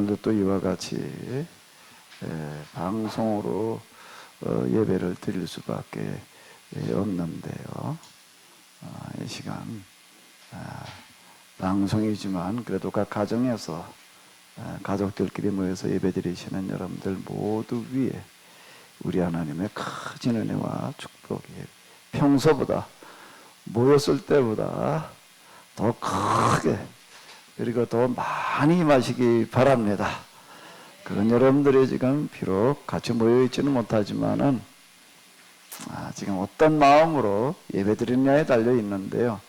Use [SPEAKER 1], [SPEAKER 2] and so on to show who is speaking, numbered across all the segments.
[SPEAKER 1] 오늘도 또 이와 같이 방송으로 예배를 드릴 수밖에 없는데요. 이 시간 방송이지만 그래도 각 가정에서 가족들끼리 모여서 예배드리시는 여러분들 모두 위에 우리 하나님의 크신 은혜와 축복이 평소보다 모였을 때보다 더 크게 그리고 더 많이 임하시기 바랍니다. 그건 여러분들이 지금 비록 같이 모여있지는 못하지만은 지금 어떤 마음으로 예배드리느냐에 달려 있는데요.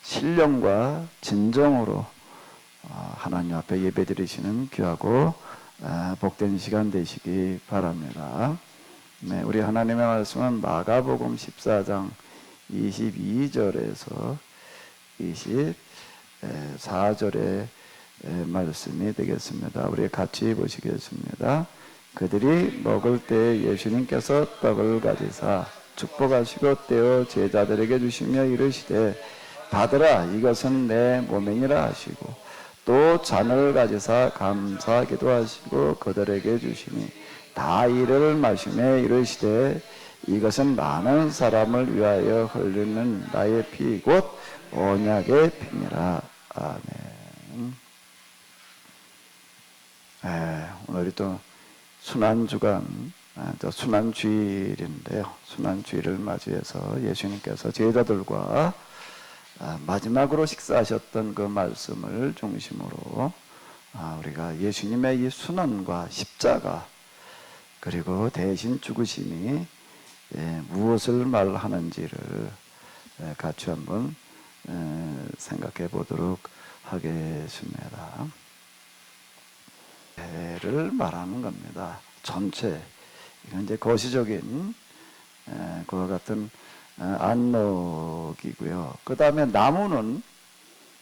[SPEAKER 1] 신령과 진정으로 하나님 앞에 예배드리시는 귀하고 복된 시간 되시기 바랍니다. 네, 우리 하나님의 말씀은 마가복음 14장 22절에서 24절의 말씀이 되겠습니다. 우리 같이 보시겠습니다. 그들이 먹을 때 예수님께서 떡을 가지사 축복하시고 떼어 제자들에게 주시며 이르시되 받으라 이것은 내 몸이니라 하시고 또 잔을 가지사 감사하기도 하시고 그들에게 주시니 다 이를 마시며 이르시되 이것은 많은 사람을 위하여 흘리는 나의 피 곧 언약의 피니라. 아멘. 오늘이 또 순환주간, 순환주일인데요. 순환주일을 맞이해서 예수님께서 제자들과 마지막으로 식사하셨던 그 말씀을 중심으로 우리가 예수님의 이 순환과 십자가 그리고 대신 죽으심이 무엇을 말하는지를 같이 한번 생각해 보도록 하겠습니다. 배를 말하는 겁니다. 전체 이건 이제 거시적인 그와 같은 안목이고요. 그 다음에 나무는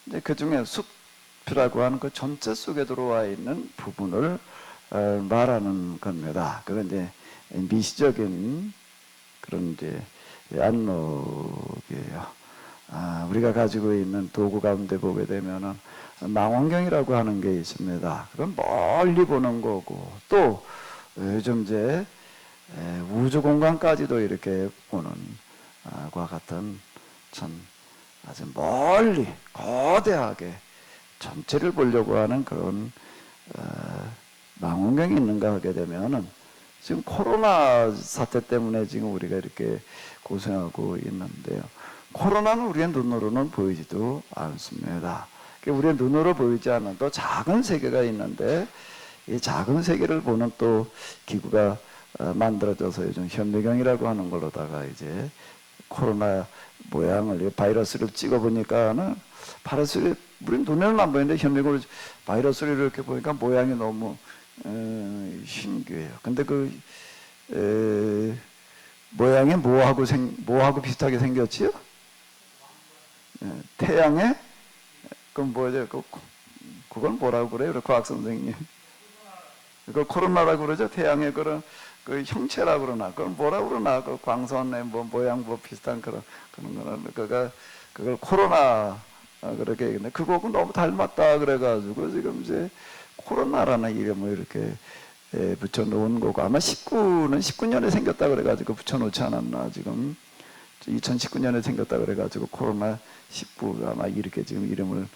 [SPEAKER 1] 이제 그 중에 숲이라고 하는 그 전체 속에 들어와 있는 부분을 말하는 겁니다. 그건 이제 미시적인 그런 이제 안목이에요. 우리가 가지고 있는 도구 가운데 보게 되면은 망원경이라고 하는 게 있습니다. 그건 멀리 보는 거고 또 요즘 이제 우주 공간까지도 이렇게 보는 과 같은 참 아주 멀리 거대하게 전체를 보려고 하는 그런 망원경이 있는가 하게 되면은 지금 코로나 사태 때문에 지금 우리가 이렇게 고생하고 있는데요. 코로나는 우리의 눈으로는 보이지도 않습니다. 우리의 눈으로 보이지 않아도 작은 세계가 있는데 이 작은 세계를 보는 또 기구가 만들어져서 요즘 현미경이라고 하는 걸로다가 이제 코로나 모양을 바이러스를 찍어보니까는 바이러스를 우리 눈에는 안 보이는데 현미경으로 바이러스를 이렇게 보니까 모양이 너무 신기해요. 근데 그 모양이 뭐하고 비슷하게 생겼지요? 태양에 그건 뭐죠? 그건 뭐라고 그래요? 과학 선생님. 그걸 코로나라고 그러죠? 태양의 그런 그 형체라고 그러나 그걸 뭐라고 그러나 그 광선의 모양 비슷한 그런 거는 그걸 코로나 그렇게 근데 그거하고 너무 닮았다 그래가지고 지금 이제 코로나라는 이름을 이렇게 붙여놓은 거고 아마 19년에 생겼다 그래가지고 붙여놓지 않았나 지금 2019년에 생겼다 그래가지고 코로나 19 아마 이렇게 지금 이름을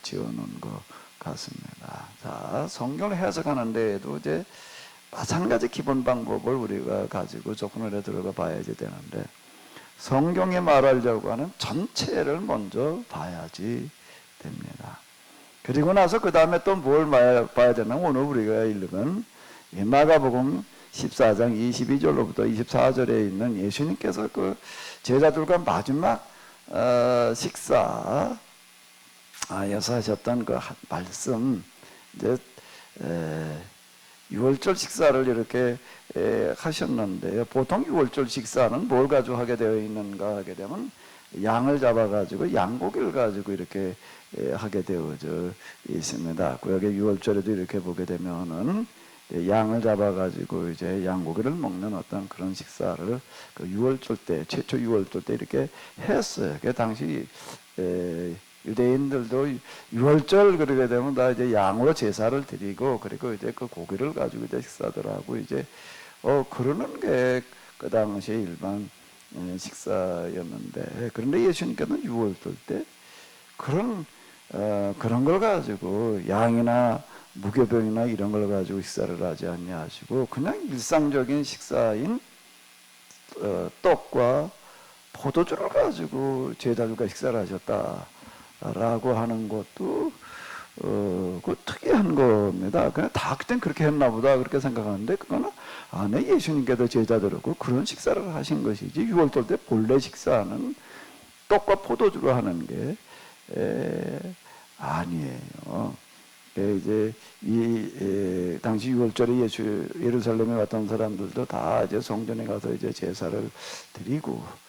[SPEAKER 1] 지어놓은 것 같습니다. 자, 성경을 해석하는 데에도 이제 마찬가지 기본 방법을 우리가 가지고 접근을 해 들어가 봐야지 되는데 성경에 말하려고 하는 전체를 먼저 봐야지 됩니다. 그리고 나서 그 다음에 또 뭘 봐야 되나 오늘 우리가 읽은 마가복음 14장 22절로부터 24절에 있는 예수님께서 그 제자들과 마지막 식사에서 하셨던 그 말씀 이제 6월절 식사를 이렇게 하셨는데요. 보통 6월절 식사는 뭘 가지고 하게 되어 있는가 하게 되면 양을 잡아가지고 양고기를 가지고 이렇게 하게 되어져 있습니다. 구약의 6월절에도 이렇게 보게 되면은 양을 잡아가지고 이제 양고기를 먹는 어떤 그런 식사를 그 6월절 때 최초 6월절 때 이렇게 했어요. 그 당시 유대인들도 유월절 그러게 되면 다 이제 양으로 제사를 드리고 그리고 이제 그 고기를 가지고 이제 식사들하고 이제 그러는 게 그 당시에 일반 식사였는데, 그런데 예수님께서는 유월절 때 그런 걸 가지고 양이나 무교병이나 이런 걸 가지고 식사를 하지 않냐 하시고 그냥 일상적인 식사인 떡과 포도주를 가지고 제자들과 식사를 하셨다라고 하는 것도 그 특이한 겁니다. 그냥 다 그땐 그렇게 했나 보다 그렇게 생각하는데, 그거는 네, 예수님께서 제자들하고 그런 식사를 하신 것이지 유월절 때 본래 식사는 떡과 포도주로 하는 게 아니에요. 이제 당시 유월절에 예루살렘에 왔던 사람들도 다 이제 성전에 가서 이제 제사를 드리고,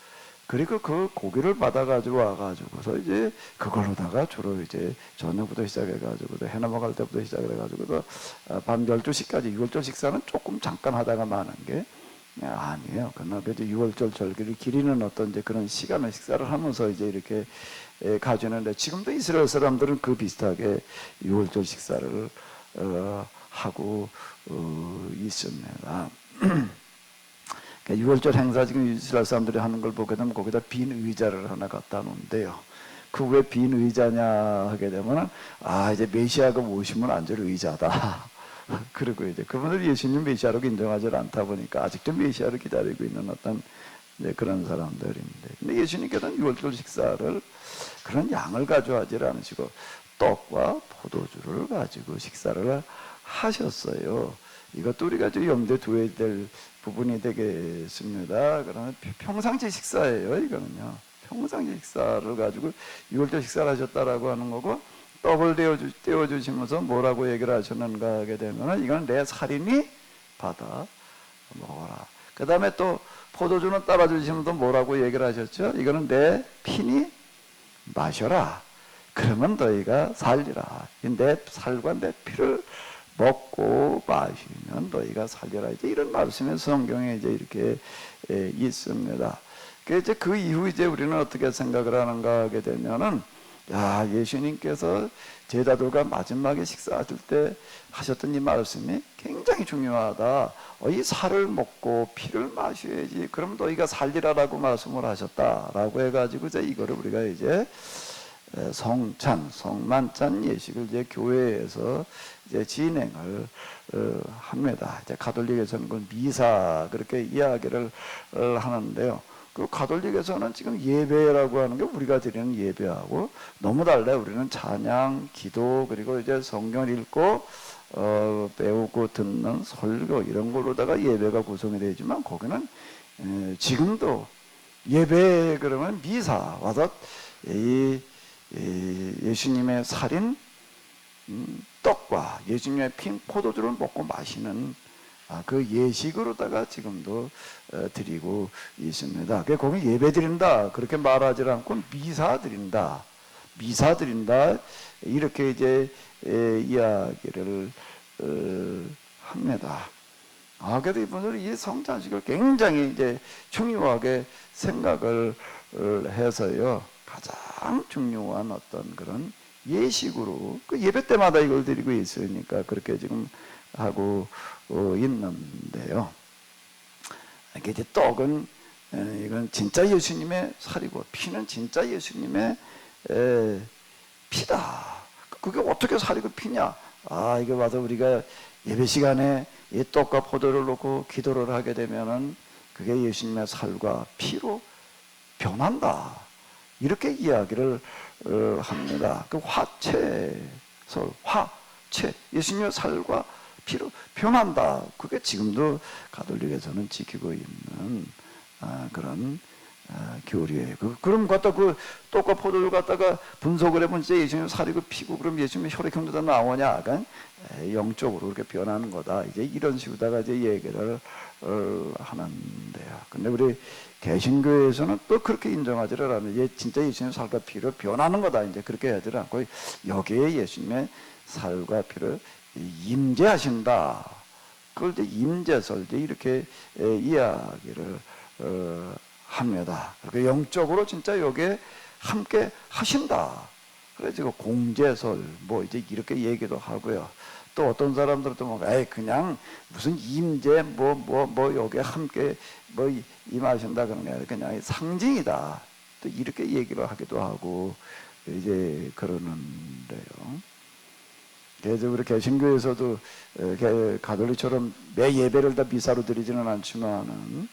[SPEAKER 1] 그리고 그 고기를 받아가지고 와가지고서 이제 그걸로다가 주로 이제 저녁부터 시작해가지고 해 넘어갈 때부터 시작해가지고 밤 12시까지 유월절 식사는 조금 잠깐 하다가 마는 게 아니에요. 그러나 이제 유월절 절기를 기리는 어떤 이제 그런 시간을 식사를 하면서 이제 이렇게 가지는데, 지금도 이스라엘 사람들은 그 비슷하게 유월절 식사를 하고 있습니다. 유월절 행사 지금 이스라엘 사람들이 하는 걸 보게 되면 거기다 빈 의자를 하나 갖다 놓은데요. 그 왜 빈 의자냐 하게 되면 이제 메시아가 오시면 앉을 의자다. 그리고 이제 그분들 예수님 메시아로 인정하지 않다 보니까 아직도 메시아를 기다리고 있는 어떤 그런 사람들인데, 근데 예수님께서는 유월절 식사를 그런 양을 가져가지 않으시고 떡과 포도주를 가지고 식사를 하셨어요. 이것도 우리가 좀 염두에 두어야 될 부분이 되겠습니다. 그러면 평상시 식사예요. 이거는요, 평상시 식사를 가지고 유월절 식사를 하셨다라고 하는 거고, 떡을 떼어주시면서 뭐라고 얘기를 하셨는가 하게 되면 이건 내 살이니 받아 먹어라. 그 다음에 또 포도주는 따라주시면서 뭐라고 얘기를 하셨죠? 이거는 내 피니 마셔라. 그러면 너희가 살리라. 내 살과 내 피를 먹고 마시면 너희가 살리라. 이제 이런 말씀이 성경에 이제 이렇게 있습니다. 그 이후 이제 우리는 어떻게 생각을 하는가 하게 되면은, 예수님께서 제자들과 마지막에 식사하실 때 하셨던 이 말씀이 굉장히 중요하다. 이 살을 먹고 피를 마셔야지. 그럼 너희가 살리라라고 말씀을 하셨다라고 해가지고 이제 이거를 우리가 이제 성만찬 예식을 이제 교회에서 이제 진행을 합니다. 이제 가톨릭에서는 그 미사 그렇게 이야기를 하는데요. 그 가톨릭에서는 지금 예배라고 하는 게 우리가 드리는 예배하고 너무 달라요. 우리는 찬양, 기도, 그리고 이제 성경을 읽고 배우고 듣는 설교 이런 걸로다가 예배가 구성이 되지만, 거기는 지금도 예배 그러면 미사 와서 예수님의 살인 떡과 예수님의 핀 포도주를 먹고 마시는 그 예식으로다가 지금도 드리고 있습니다. 거기 예배 드린다 그렇게 말하지 않고 미사 드린다 이렇게 이제 이야기를 합니다. 그래도 이분들은 이 성찬식을 굉장히 이제 중요하게 생각을 해서요, 가장 중요한 어떤 그런 예식으로 그 예배 때마다 이걸 드리고 있으니까 그렇게 지금 하고 있는데요. 이제 떡은 이건 진짜 예수님의 살이고 피는 진짜 예수님의 피다. 그게 어떻게 살이고 피냐? 이게 와서 우리가 예배 시간에 이 떡과 포도를 놓고 기도를 하게 되면은 그게 예수님의 살과 피로 변한다. 이렇게 이야기를 합니다. 그 화채, 예수님의 살과 피로 변한다. 그게 지금도 가톨릭에서는 지키고 있는 그런 교리예요. 그럼 갖다 그 떡과 포도를 갖다가 분석을 해보면 진짜 예수님 살이고 피고 그럼 예수님의 혈액형도 나오냐? 약간 영적으로 그렇게 변하는 거다. 이제 이런 식으로다가 이제 얘기를 하는데요. 근데 우리 개신교에서는 또 그렇게 인정하지를 않아요. 진짜 예수님의 살과 피로 변하는 거다. 이제 그렇게 하지를 않고 여기에 예수님의 살과 피를 임재하신다. 그걸 이제 임재설 이제 이렇게 이야기를 합니다. 그러니까 영적으로 진짜 여기에 함께 하신다. 그래서 공제설 뭐 이제 이렇게 얘기도 하고요. 또 어떤 사람들은 또 뭐, 그냥 무슨 임재 뭐 여기 함께 뭐 임하신다 그런 게 아니라 그냥 상징이다. 또 이렇게 얘기를 하기도 하고 이제 그러는데요. 그래서 우리 개신교에서도 가톨릭처럼 매 예배를 다 미사로 드리지는 않지만은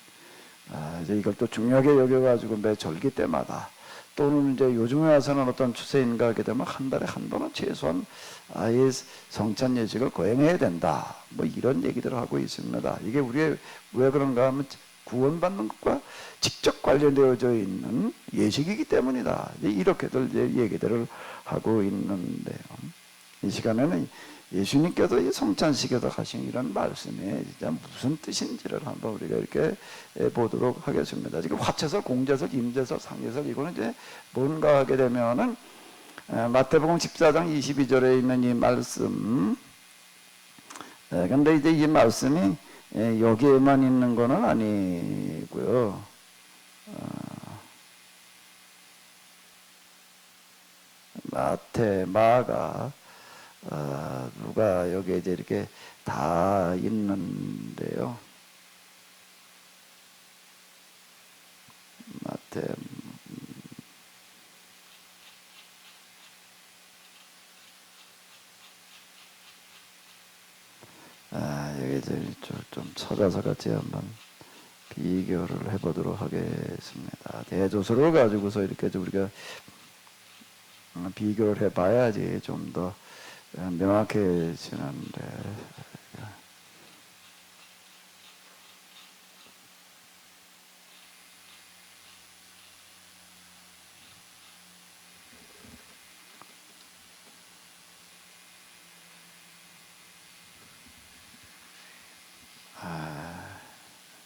[SPEAKER 1] 이제 이걸 또 중요하게 여겨가지고 매 절기 때마다 또는 이제 요즘에 와서는 어떤 추세인가 하게 되면 한 달에 한 번은 최소한 아예 성찬 예식을 거행해야 된다. 뭐 이런 얘기들을 하고 있습니다. 이게 우리의 왜 그런가 하면 구원받는 것과 직접 관련되어져 있는 예식이기 때문이다. 이렇게들 이제 얘기들을 하고 있는데요. 이 시간에는 예수님께서 이 성찬식에서 하신 이런 말씀이 진짜 무슨 뜻인지를 한번 우리가 이렇게 보도록 하겠습니다. 지금 화채설, 공제설, 임제설, 상제설 이거는 이제 뭔가 하게 되면은 마태복음 14장 22절에 있는 이 말씀. 근데 이제 이 말씀이 여기에만 있는 거는 아니고요. 마태, 마가, 누가 여기에 이제 이렇게 다 있는데요. 마태, 여기 이제 좀 찾아서 같이 한번 비교를 해보도록 하겠습니다. 대조서를 가지고서 이렇게 우리가 비교를 해봐야지 좀 더 명확해지는데.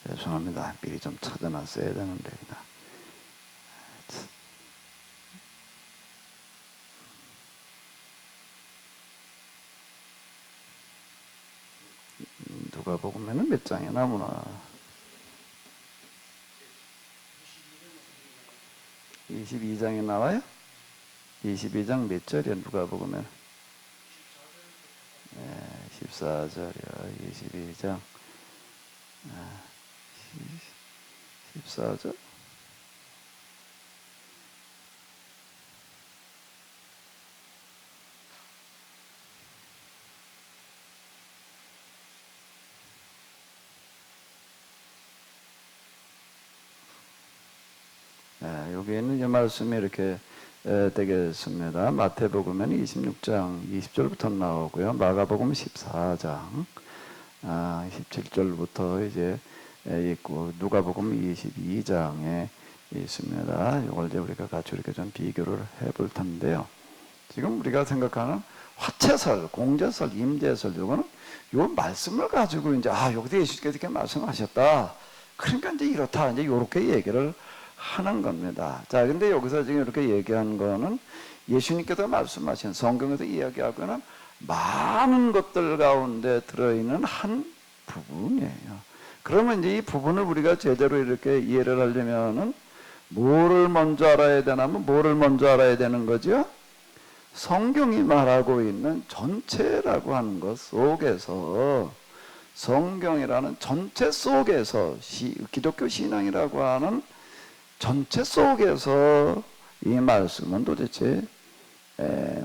[SPEAKER 1] 죄송합니다. 미리 좀 찾아놨어야 되는데. 누가복음에는 몇 장이 나오나? 22장이 나와요? 22장 몇 절이야? 누가복음에는 14절이요. 22장 14절. 여기에는 이 말씀이 이렇게 되겠습니다. 마태복음에는 26장 20절부터 나오고요. 마가복음 14장 17절부터 이제 있고, 누가복음 22장에 있습니다. 이걸 이제 우리가 같이 이렇게 좀 비교를 해볼 텐데요. 지금 우리가 생각하는 화채설, 공제설, 임제설, 이거는 요 말씀을 가지고 이제 여기서 예수님께서 이렇게 말씀하셨다. 그러니까 이제 이렇다. 이제 요렇게 얘기를 하는 겁니다. 자, 근데 여기서 지금 이렇게 얘기한 거는 예수님께서 말씀하신 성경에서 이야기하거나 많은 것들 가운데 들어있는 한 부분이에요. 그러면 이제 이 부분을 우리가 제대로 이렇게 이해를 하려면은 뭐를 먼저 알아야 되냐면 뭐를 먼저 알아야 되는 거죠? 성경이 말하고 있는 전체라고 하는 것 속에서, 성경이라는 전체 속에서 기독교 신앙이라고 하는 전체 속에서 이 말씀은 도대체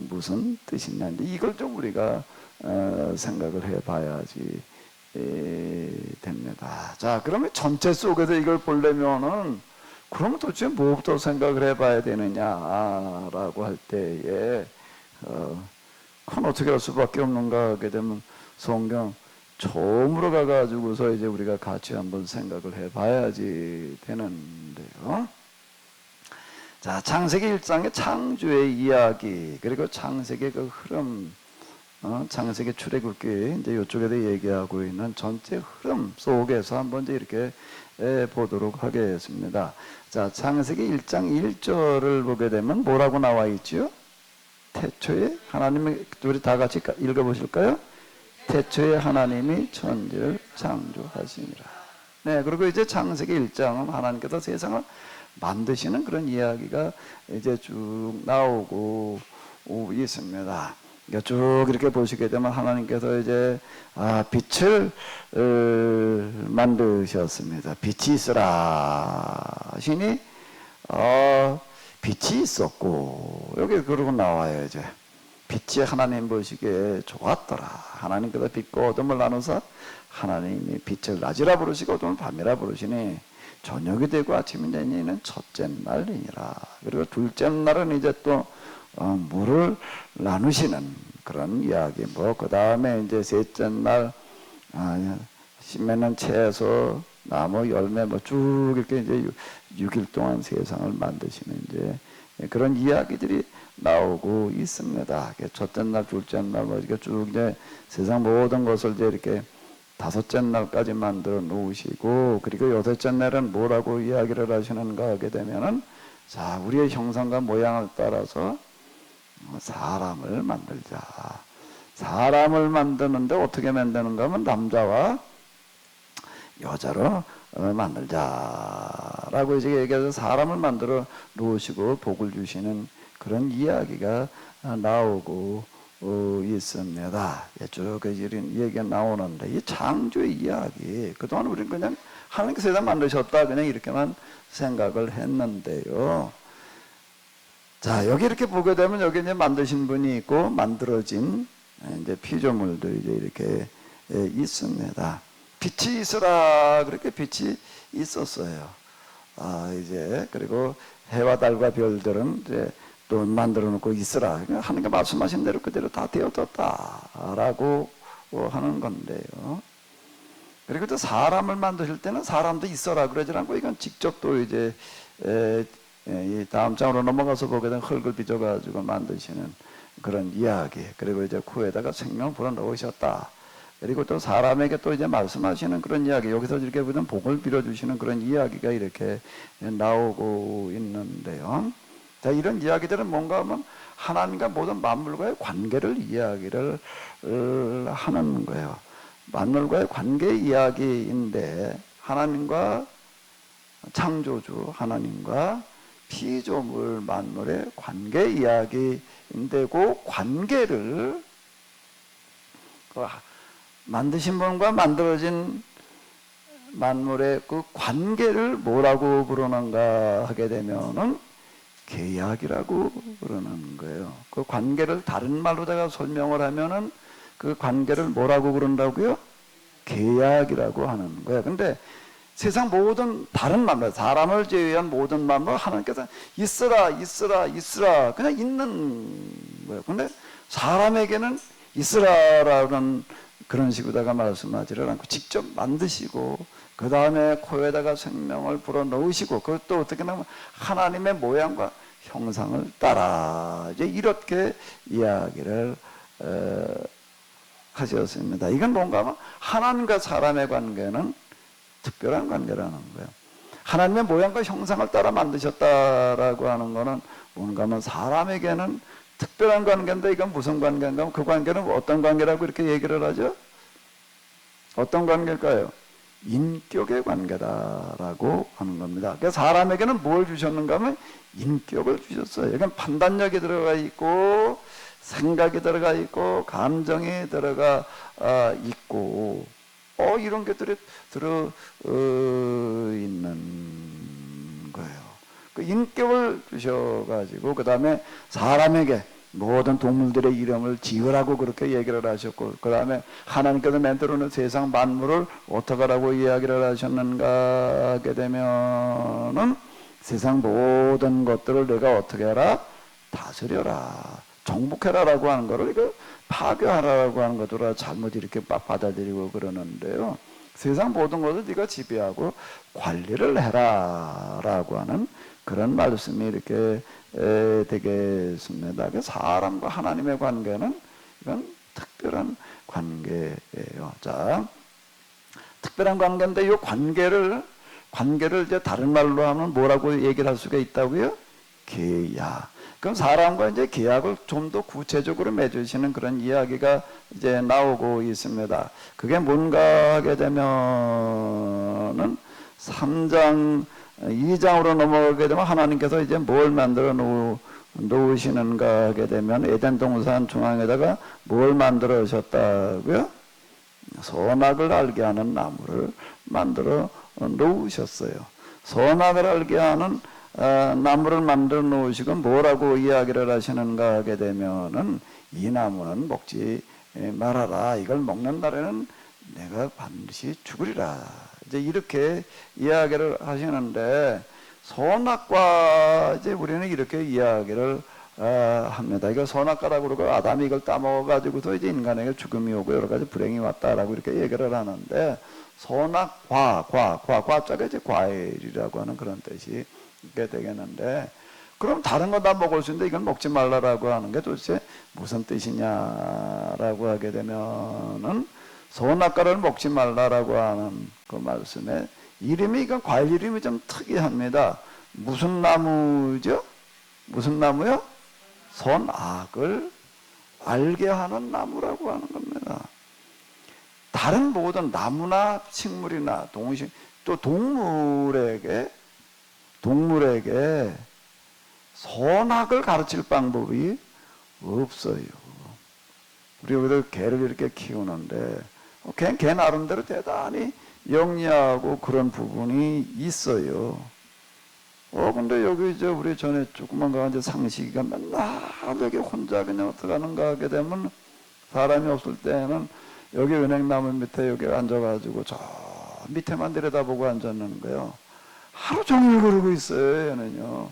[SPEAKER 1] 무슨 뜻이냐인데 이걸 좀 우리가 생각을 해봐야지 됩니다. 자, 그러면 전체 속에서 이걸 보려면은 그러면 도대체 뭐부터 생각을 해봐야 되느냐라고 할 때에 그건 어떻게 할 수밖에 없는가 하게 되면 성경 처음으로 가가지고서 이제 우리가 같이 한번 생각을 해봐야지 되는데요. 자, 창세기 1장의 창조의 이야기, 그리고 창세기의 그 흐름, 창세기 출애굽기 이제 이쪽에서 얘기하고 있는 전체 흐름 속에서 한번 이제 이렇게 보도록 하겠습니다. 자, 창세기 1장 1절을 보게 되면 뭐라고 나와 있죠? 태초에 하나님이, 우리 다 같이 읽어보실까요? 태초에 하나님이 천지를 창조하시니라. 네, 그리고 이제 창세기 1장은 하나님께서 세상을 만드시는 그런 이야기가 이제 쭉 나오고 있습니다. 쭉 이렇게 보시게 되면 하나님께서 이제 빛을 만드셨습니다. 빛이 있으라 하시니 빛이 있었고, 여기 그러고 나와요. 이제 빛이 하나님 보시기에 좋았더라. 하나님께서 빛과 어둠을 나누사 하나님이 빛을 낮이라 부르시고 어둠을 밤이라 부르시니 저녁이 되고 아침이 되니는 첫째 날이니라. 그리고 둘째 날은 이제 또 물을 나누시는 그런 이야기. 그 다음에 이제 셋째 날 심에는 채소, 나무, 열매 쭉 이렇게 이제 6일 동안 세상을 만드시는 이제 그런 이야기들이 나오고 있습니다. 첫째 날, 둘째 날 이렇게 쭉 이제 세상 모든 것을 이제 이렇게 다섯째 날까지 만들어 놓으시고, 그리고 여섯째 날은 뭐라고 이야기를 하시는가 하게 되면은, 자, 우리의 형상과 모양을 따라서 사람을 만들자. 사람을 만드는데 어떻게 만드는가 하면 남자와 여자로 만들자라고 이제 얘기해서 사람을 만들어 놓으시고 복을 주시는 그런 이야기가 나오고 있습니다. 쭉 이런 얘기가 나오는데, 이 창조의 이야기, 그동안 우리는 그냥 하나님께서 세상 만드셨다 그냥 이렇게만 생각을 했는데요. 자, 여기 이렇게 보게 되면 여기 이제 만드신 분이 있고 만들어진 이제 피조물도 이제 이렇게 있습니다. 빛이 있으라, 그렇게 빛이 있었어요. 이제 그리고 해와 달과 별들은 이제 또 만들어 놓고 있으라. 하나님께 말씀하신 대로 그대로 다 되어졌다라고 하는 건데요. 그리고 또 사람을 만드실 때는 사람도 있어라 그러지 않고, 이건 직접 또 이제 이 다음 장으로 넘어가서 보게 되면 흙을 빚어가지고 만드시는 그런 이야기. 그리고 이제 코에다가 생명을 불어 넣으셨다. 그리고 또 사람에게 또 이제 말씀하시는 그런 이야기, 여기서 이렇게 보면 복을 빌어주시는 그런 이야기가 이렇게 나오고 있는데요. 자, 이런 이야기들은 뭔가 하면 하나님과 모든 만물과의 관계를 이야기를 하는 거예요. 만물과의 관계 이야기인데, 하나님과 창조주, 하나님과 피조물 만물의 관계 이야기인데, 그 관계를 만드신 분과 만들어진 만물의 그 관계를 뭐라고 부르는가 하게 되면은 계약이라고 그러는 거예요. 그 관계를 다른 말로다가 설명을 하면은 그 관계를 뭐라고 그런다고요? 계약이라고 하는 거예요. 근데 세상 모든 다른 만물, 사람을 제외한 모든 만물, 하나님께서 있으라, 있으라, 있으라 그냥 있는 거예요. 근데 사람에게는 있으라라는 그런 식으로다가 말씀하지를 않고 직접 만드시고, 그 다음에 코에다가 생명을 불어 넣으시고, 그것도 어떻게 하면 하나님의 모양과 형상을 따라 이제 이렇게 이야기를 하셨습니다. 이건 뭔가 하면 하나님과 사람의 관계는 특별한 관계라는 거예요. 하나님의 모양과 형상을 따라 만드셨다라고 하는 거는 뭔가 하면 사람에게는 특별한 관계인데, 이건 무슨 관계인가 하면 그 관계는 어떤 관계라고 이렇게 얘기를 하죠? 어떤 관계일까요? 인격의 관계다라고 하는 겁니다. 그래서 사람에게는 뭘 주셨는가 하면 인격을 주셨어요. 이건 판단력이 들어가 있고, 생각이 들어가 있고, 감정이 들어가 있고, 이런 것들이 들어 있는 거예요. 그 인격을 주셔가지고, 그 다음에 사람에게 모든 동물들의 이름을 지으라고 그렇게 얘기를 하셨고, 그 다음에 하나님께서 만들어놓은 세상 만물을 어떻게 하라고 이야기를 하셨는가 하게 되면은, 세상 모든 것들을 내가 어떻게 해라? 다스려라, 정복해라라고 하는 거를 이거 파괴하라라고 하는 것들을 잘못 이렇게 받아들이고 그러는데요. 세상 모든 것을 네가 지배하고 관리를 해라라고 하는 그런 말씀이 이렇게 되겠습니다. 사람과 하나님의 관계는 이건 특별한 관계예요. 자, 특별한 관계인데 이 관계를 이제 다른 말로 하면 뭐라고 얘기를 할 수가 있다고요? 계약. 그럼 사람과 이제 계약을 좀 더 구체적으로 맺으시는 그런 이야기가 이제 나오고 있습니다. 그게 뭔가 하게 되면은 3장, 2장으로 넘어가게 되면 하나님께서 이제 뭘 만들어 놓으시는가 하게 되면 에덴 동산 중앙에다가 뭘 만들어 오셨다고요? 선악을 알게 하는 나무를 만들어 놓으셨어요. 선악을 알게 하는 나무를 만들어 놓으시고 뭐라고 이야기를 하시는가 하게 되면은 이 나무는 먹지 말아라. 이걸 먹는 날에는 내가 반드시 죽으리라. 이제 이렇게 이야기를 하시는데 선악과 이제 우리는 이렇게 이야기를 합니다. 이거 선악과라고 그러고 아담이 이걸 따먹어가지고서 이제 인간에게 죽음이 오고 여러 가지 불행이 왔다라고 이렇게 얘기를 하는데 선악과, 과자가 이제 과일이라고 하는 그런 뜻이 있게 되겠는데 그럼 다른 거 다 먹을 수 있는데 이건 먹지 말라라고 하는 게 도대체 무슨 뜻이냐라고 하게 되면은 선악과를 먹지 말라라고 하는 그 말씀에 이름이 이건 과일 이름이 좀 특이합니다. 무슨 나무죠? 무슨 나무요? 선악을 알게 하는 나무라고 하는 겁니다. 다른 모든 나무나 식물이나 또 동물에게 선악을 가르칠 방법이 없어요. 우리 여기서 개를 이렇게 키우는데 개 나름대로 대단히 영리하고 그런 부분이 있어요. 근데 여기 이제 우리 전에 조그만 가 이제 상식이가 맨날 여기 혼자 그냥 어떡하는가 하게 되면 사람이 없을 때는 여기 은행나무 밑에 여기 앉아가지고 저 밑에만 들여다보고 앉았는 거예요. 하루 종일 그러고 있어요, 얘는요.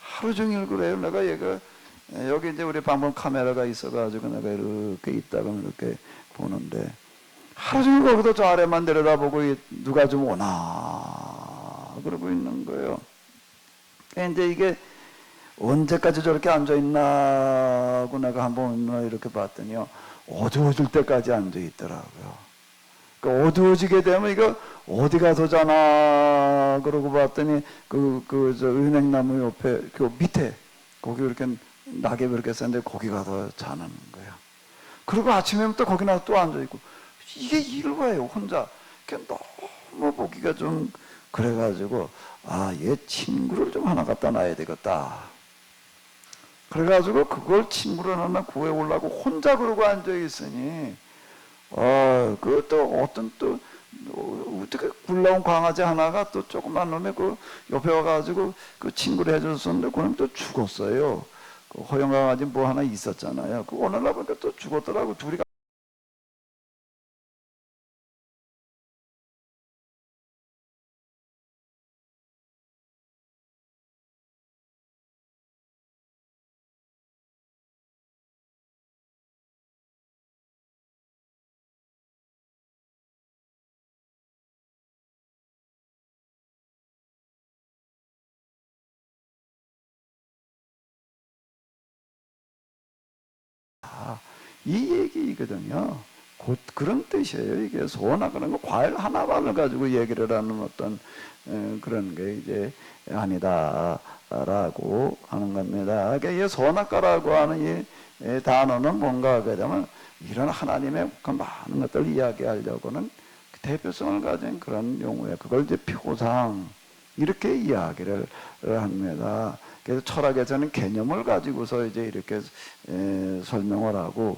[SPEAKER 1] 하루 종일 그래요. 내가 얘가 여기 이제 우리 방문 카메라가 있어가지고 내가 이렇게 있다가 이렇게 보는데 하루 종일 거기서 저 아래만 내려다보고 누가 좀 오나 그러고 있는 거예요. 이제 이게 언제까지 저렇게 앉아있나 하고 내가 한번 이렇게 봤더니요 어두워질 때까지 앉아있더라고요. 그러니까 어두워지게 되면 이거 어디 가서 자나 그러고 봤더니 저 은행나무 옆에 그 밑에 거기 이렇게 낙엽이 이렇게 썼는데 거기 가서 자는 거예요. 그리고 아침에 또 거기 나서 또 앉아있고 이게 일과예요. 혼자. 너무 보기가 좀 그래가지고 얘 친구를 좀 하나 갖다 놔야 되겠다. 그래가지고 그걸 친구를 하나 구해오려고 혼자 그러고 앉아있으니 그것도 어떤 또 어떻게 굴러온 강아지 하나가 또 조그만 놈의 그 옆에 와가지고 그 친구를 해줬었는데 그놈 또 죽었어요. 그 허용 강아지 뭐 하나 있었잖아요. 그 오늘날 보니까 또 죽었더라고. 둘이 이 얘기거든요. 곧 그런 뜻이에요. 이게 소원하거나 뭐 과일 하나만을 가지고 얘기를 하는 어떤 그런 게 이제 아니다라고 하는 겁니다. 그러니까 이 소원학과라고 하는 이 단어는 뭔가 하게 되면 이런 하나님의 그 많은 것들을 이야기하려고는 대표성을 가진 그런 용어예요. 그걸 이제 표상 이렇게 이야기를 합니다. 그래서 철학에서는 개념을 가지고서 이제 이렇게 설명을 하고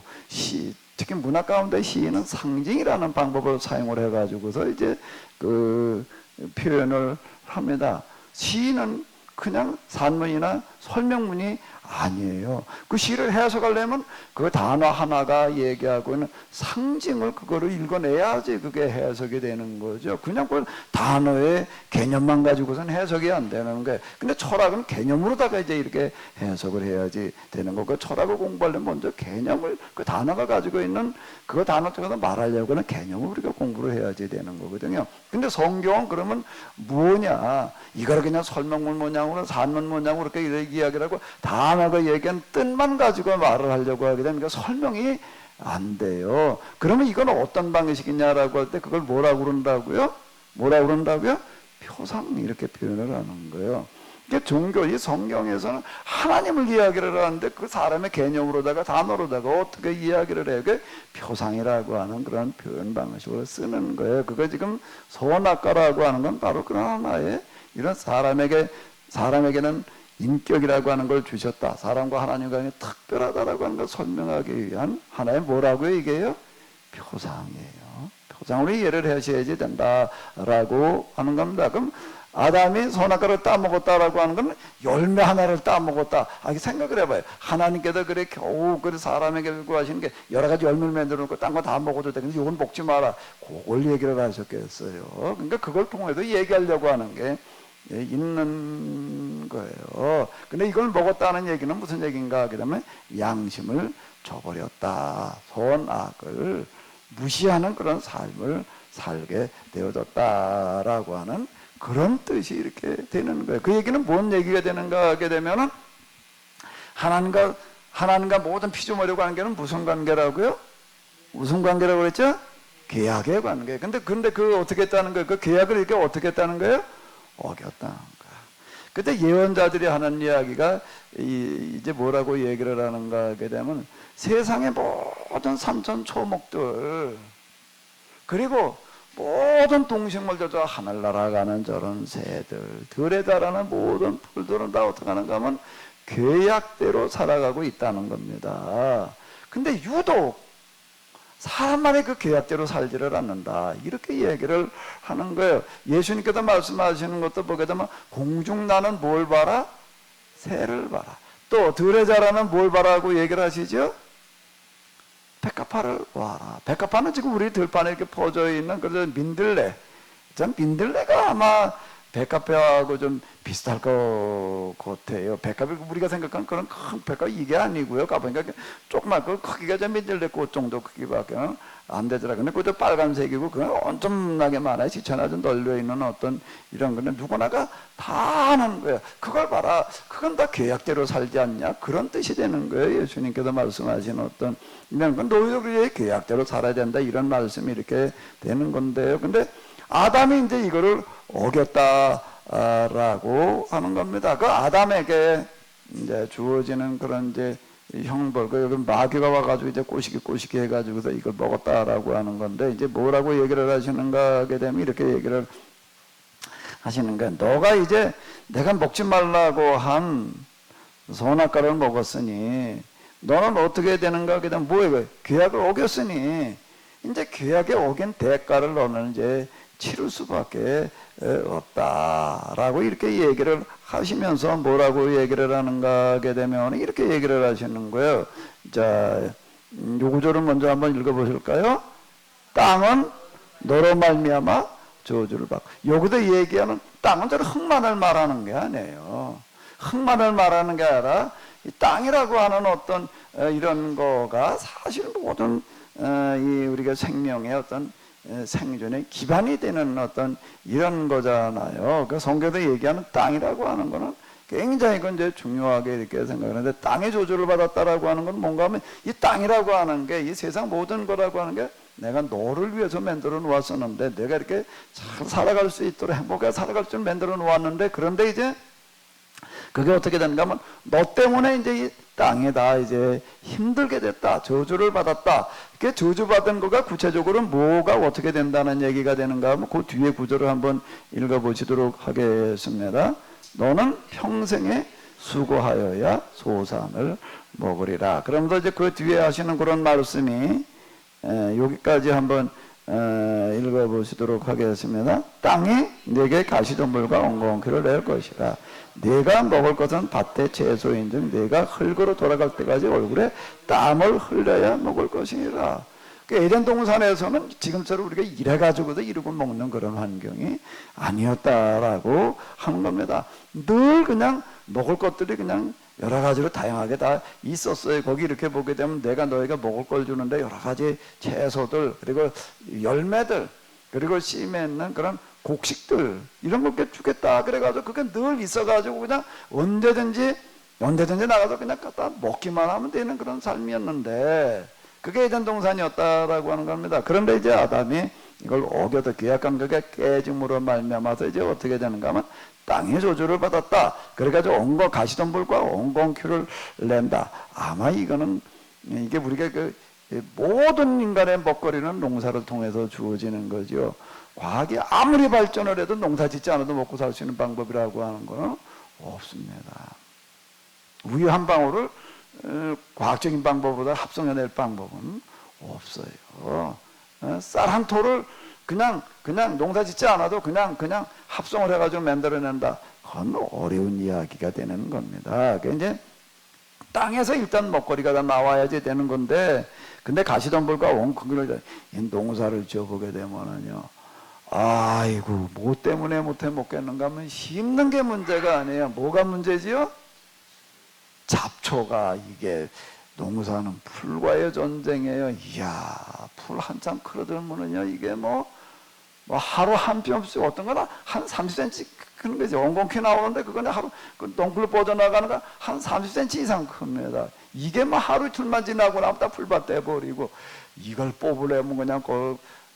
[SPEAKER 1] 특히 문학 가운데 시인은 상징이라는 방법을 사용을 해가지고서 이제 그 표현을 합니다. 시인은 그냥 산문이나 설명문이 아니에요. 그 시를 해석하려면 그 단어 하나가 얘기하고 있는 상징을 그거를 읽어내야지 그게 해석이 되는 거죠. 그냥 그 단어의 개념만 가지고서는 해석이 안 되는 거예요. 근데 철학은 개념으로다가 이제 이렇게 해석을 해야지 되는 거고, 철학을 공부하려면 먼저 개념을, 그 단어가 가지고 있는 그 단어 쪽에서 말하려고는 개념을 우리가 공부를 해야지 되는 거거든요. 근데 성경은 그러면 뭐냐? 이걸 그냥 설명문 모양으로, 산문 모양으로 이렇게 이야기를 하고 단어가 얘기한 뜻만 가지고 말을 하려고 하게 되면 설명이 안 돼요. 그러면 이건 어떤 방식이냐라고 할 때 그걸 뭐라고 그런다고요? 뭐라고 그런다고요? 표상, 이렇게 표현을 하는 거예요. 이게 종교, 이 성경에서는 하나님을 이야기를 하는데 그 사람의 개념으로다가 단어로다가 어떻게 이야기를 해요? 그게 표상이라고 하는 그런 표현 방식으로 쓰는 거예요. 그거 지금 선악과라고 하는 건 바로 그런 하나의 이런 사람에게는 인격이라고 하는 걸 주셨다. 사람과 하나님 관계 특별하다라고 하는 걸 설명하기 위한 하나의 뭐라고요? 이게요? 표상이에요. 표상으로 이해를 하셔야지 된다라고 하는 겁니다. 그럼 아담이 선악과를 따먹었다라고 하는 건 열매 하나를 따먹었다. 생각을 해봐요. 하나님께서 그래 겨우 그래 사람에게 구하시는 게 여러 가지 열매를 만들어 놓고 딴 거 다 먹어도 돼. 근데 이건 먹지 마라. 그걸 얘기를 하셨겠어요. 그러니까 그걸 통해서 얘기하려고 하는 게 있는 거예요. 근데 이걸 먹었다는 얘기는 무슨 얘기인가 하게 되면 양심을 저버렸다. 선악을 무시하는 그런 삶을 살게 되어졌다라고 하는 그런 뜻이 이렇게 되는 거예요. 그 얘기는 뭔 얘기가 되는가 하게 되면은 하나님과 모든 피조물의 관계는 무슨 관계라고요? 무슨 관계라고 그랬죠? 계약의 관계. 근데 그 어떻게 했다는 거예요? 그 계약을 이렇게 어떻게 했다는 거예요? 어겼다는 거예요. 그때 예언자들이 하는 이야기가 이제 뭐라고 얘기를 하는가 하게 되면 세상의 모든 산천초목들 그리고 모든 동식물들, 저 하늘 날아가는 저런 새들, 들에 자라는 모든 풀들은 다 어떻게 하는가 하면 계약대로 살아가고 있다는 겁니다. 근데 유독 사람만의 그 계약대로 살지를 않는다. 이렇게 얘기를 하는 거예요. 예수님께서 말씀하시는 것도 보게 되면 공중 나는 뭘 봐라? 새를 봐라. 또 들에 자라는 뭘 봐라고 얘기를 하시죠? 백합화를 보아라. 백합화는 지금 우리 들판에 이렇게 퍼져 있는 그래서 민들레. 전 민들레가 아마 백합화하고 좀 비슷할 것 같아요. 백합이 우리가 생각하는 그런 큰 백합 이게 아니고요. 가보니까 조그만 그 크기가 좀 민들레 꽃 정도 크기밖에 안 되더라. 근데 그것도 빨간색이고 그건 엄청나게 많아요. 지천에 좀 널려 있는 어떤 이런 거는 누구나가 다 하는 거예요. 그걸 봐라. 그건 다 계약대로 살지 않냐? 그런 뜻이 되는 거예요. 예수님께서 말씀하신 어떤 이런 건 너희들이 계약대로 살아야 된다. 이런 말씀이 이렇게 되는 건데요. 근데 아담이 이제 이거를 어겼다라고 하는 겁니다. 그 아담에게 이제 주어지는 그런 이제 형벌, 그 여기 마귀가 와가지고 이제 꼬시기 해가지고서 이걸 먹었다라고 하는 건데 이제 뭐라고 얘기를 하시는가 하게 되면 이렇게 얘기를 하시는 거예요. 너가 이제 내가 먹지 말라고 한 선악과를 먹었으니 너는 어떻게 되는가 하게 되면 뭐예요? 계약을 어겼으니 이제 계약에 어긴 대가를 너는 이제 치를 수밖에 없다라고 이렇게 얘기를 하시면서 뭐라고 얘기를 하는가 하게 되면 이렇게 얘기를 하시는 거예요. 자, 요 구절을 먼저 한번 읽어보실까요? 땅은 너로 말미암아 저주를 받고. 여기서 얘기하는 땅은 저는 흙만을 말하는 게 아니에요. 흙만을 말하는 게 아니라 이 땅이라고 하는 어떤 이런 거가 사실 모든 이 우리가 생명의 어떤 생존의 기반이 되는 어떤 이런 거잖아요. 그 성경에서 얘기하는 땅이라고 하는 거는 굉장히 이제 중요하게 이렇게 생각하는데 땅의 저주를 받았다라고 하는 건 뭔가 하면 이 땅이라고 하는 게 이 세상 모든 거라고 하는 게 내가 너를 위해서 만들어 놓았었는데 내가 이렇게 잘 살아갈 수 있도록 행복하게 살아갈 수 있도록 만들어 놓았는데 그런데 이제 그게 어떻게 되는가 하면 너 때문에 이제 이 땅에 다 이제 힘들게 됐다. 저주를 받았다. 그 저주받은 거가 구체적으로 뭐가 어떻게 된다는 얘기가 되는가 하면 그 뒤에 구절을 한번 읽어보시도록 하겠습니다. 너는 평생에 수고하여야 소산을 먹으리라. 그러면서 이제 그 뒤에 하시는 그런 말씀이 여기까지 한번 읽어보시도록 하겠습니다. 땅이 내게 가시덤불과 엉겅퀴를 낼 것이라. 내가 먹을 것은 밭의 채소인즉 내가 흙으로 돌아갈 때까지 얼굴에 땀을 흘려야 먹을 것이니라. 에덴 동산에서는 지금처럼 우리가 일해가지고도 이루고 먹는 그런 환경이 아니었다라고 하는 겁니다. 늘 그냥 먹을 것들이 그냥 여러 가지로 다양하게 다 있었어요. 거기 이렇게 보게 되면 내가 너희가 먹을 걸 주는데 여러 가지 채소들 그리고 열매들 그리고 씨 맺는 그런 곡식들 이런 걸 주겠다 그래가지고 그게 늘 있어가지고 그냥 언제든지 나가서 그냥 갖다 먹기만 하면 되는 그런 삶이었는데 그게 에덴 동산이었다라고 하는 겁니다. 그런데 이제 아담이 이걸 어겨서 계약한 그게 깨짐으로 말미암아서 이제 어떻게 되는가 하면 땅의 저주를 받았다. 그래가지고 가시덤불과 엉겅퀴를 낸다. 아마 이거는 이게 우리가 그 모든 인간의 먹거리는 농사를 통해서 주어지는 거죠. 과학이 아무리 발전을 해도 농사 짓지 않아도 먹고 살 수 있는 방법이라고 하는 거는 없습니다. 우유 한 방울을 과학적인 방법보다 합성해낼 방법은 없어요. 쌀 한 토를 그냥 농사 짓지 않아도 그냥 합성을 해가지고 만들어낸다. 그건 어려운 이야기가 되는 겁니다. 그게 이제 땅에서 일단 먹거리가 다 나와야지 되는 건데, 근데 가시덤불과 원숭이를 농사를 지어보게 되면은요, 아이고, 뭐 때문에 못해 먹겠는가 하면 심는 게 문제가 아니에요. 뭐가 문제지요? 잡초가. 이게 농사는 풀과의 전쟁이에요. 이야, 풀 한참 크러들면은요, 이게 뭐 하루 한 뼘씩, 어떤 거나 한 30cm 큰 거지. 엉겅퀴 나오는데 그거는 하루, 그 덩굴 뻗어나가는 거 한 30cm 이상 큽니다. 이게 뭐 하루 이틀만 지나고 나면 다 풀밭 떼버리고, 이걸 뽑으려면 그냥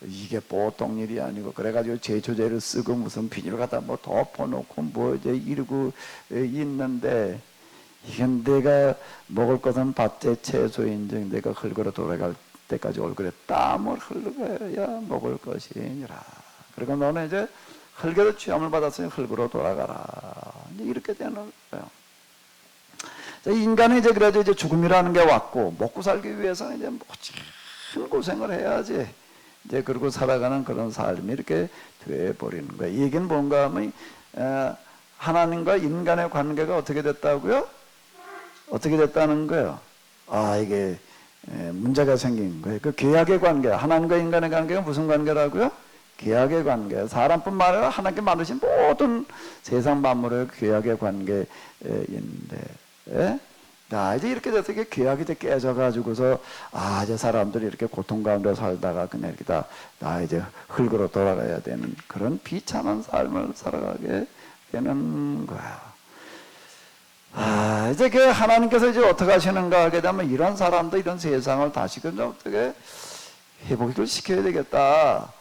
[SPEAKER 1] 이게 보통 일이 아니고, 그래가지고 제초제를 쓰고 무슨 비닐 갖다 뭐 덮어놓고 뭐 이제 이러고 있는데, 이건 내가 먹을 것은 밭에 채소인즉 내가 흙으로 돌아갈 때까지 얼굴에 땀을 흘려야 먹을 것이니라. 그리고 너는 이제 흙에도 취함을 받았으니 흙으로 돌아가라. 이제 이렇게 되는 거예요. 인간은 이제 그래도 이제 죽음이라는 게 왔고, 먹고 살기 위해서는 이제 모진 고생을 해야지. 이제 그러고 살아가는 그런 삶이 이렇게 돼버리는 거예요. 이 얘기는 뭔가 하면, 하나님과 인간의 관계가 어떻게 됐다고요? 어떻게 됐다는 거예요? 이게 문제가 생긴 거예요. 그 계약의 관계, 하나님과 인간의 관계가 무슨 관계라고요? 계약의 관계. 사람뿐만 아니라 하나님께 만드신 모든 세상 만물의 계약의 관계인데, 이제 이렇게 돼서 이게 계약이 이제 깨져가지고서, 이제 사람들이 이렇게 고통 가운데 살다가 그냥 이렇게 이제 흙으로 돌아가야 되는 그런 비참한 삶을 살아가게 되는 거야. 이제 그 하나님께서 이제 어떻게 하시는가 하게 되면, 이런 사람들, 이런 세상을 다시금 어떻게 회복을 시켜야 되겠다.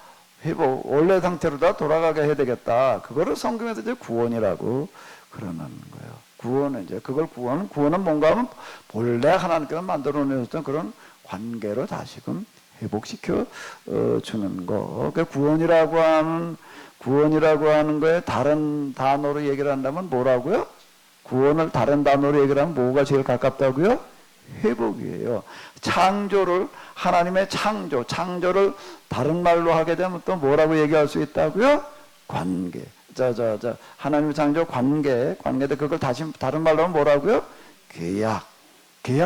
[SPEAKER 1] 회복, 원래 상태로 다 돌아가게 해야 되겠다. 그거를 성경에서 이제 구원이라고 그러는 거예요. 구원은 이제, 구원은 뭔가 하면 본래 하나님께서 만들어 내셨던 그런 관계로 다시금 회복시켜 주는 거. 그 구원이라고 하는 거에 다른 단어로 얘기를 한다면 뭐라고요? 구원을 다른 단어로 얘기를 하면 뭐가 제일 가깝다고요? 회복이에요. 하나님의 창조를 다른 말로 하게 되면 또 뭐라고 얘기할 수 있다고요? 관계. 하나님의 창조 관계인데 그걸 다시 다른 말로 하면 뭐라고요? 계약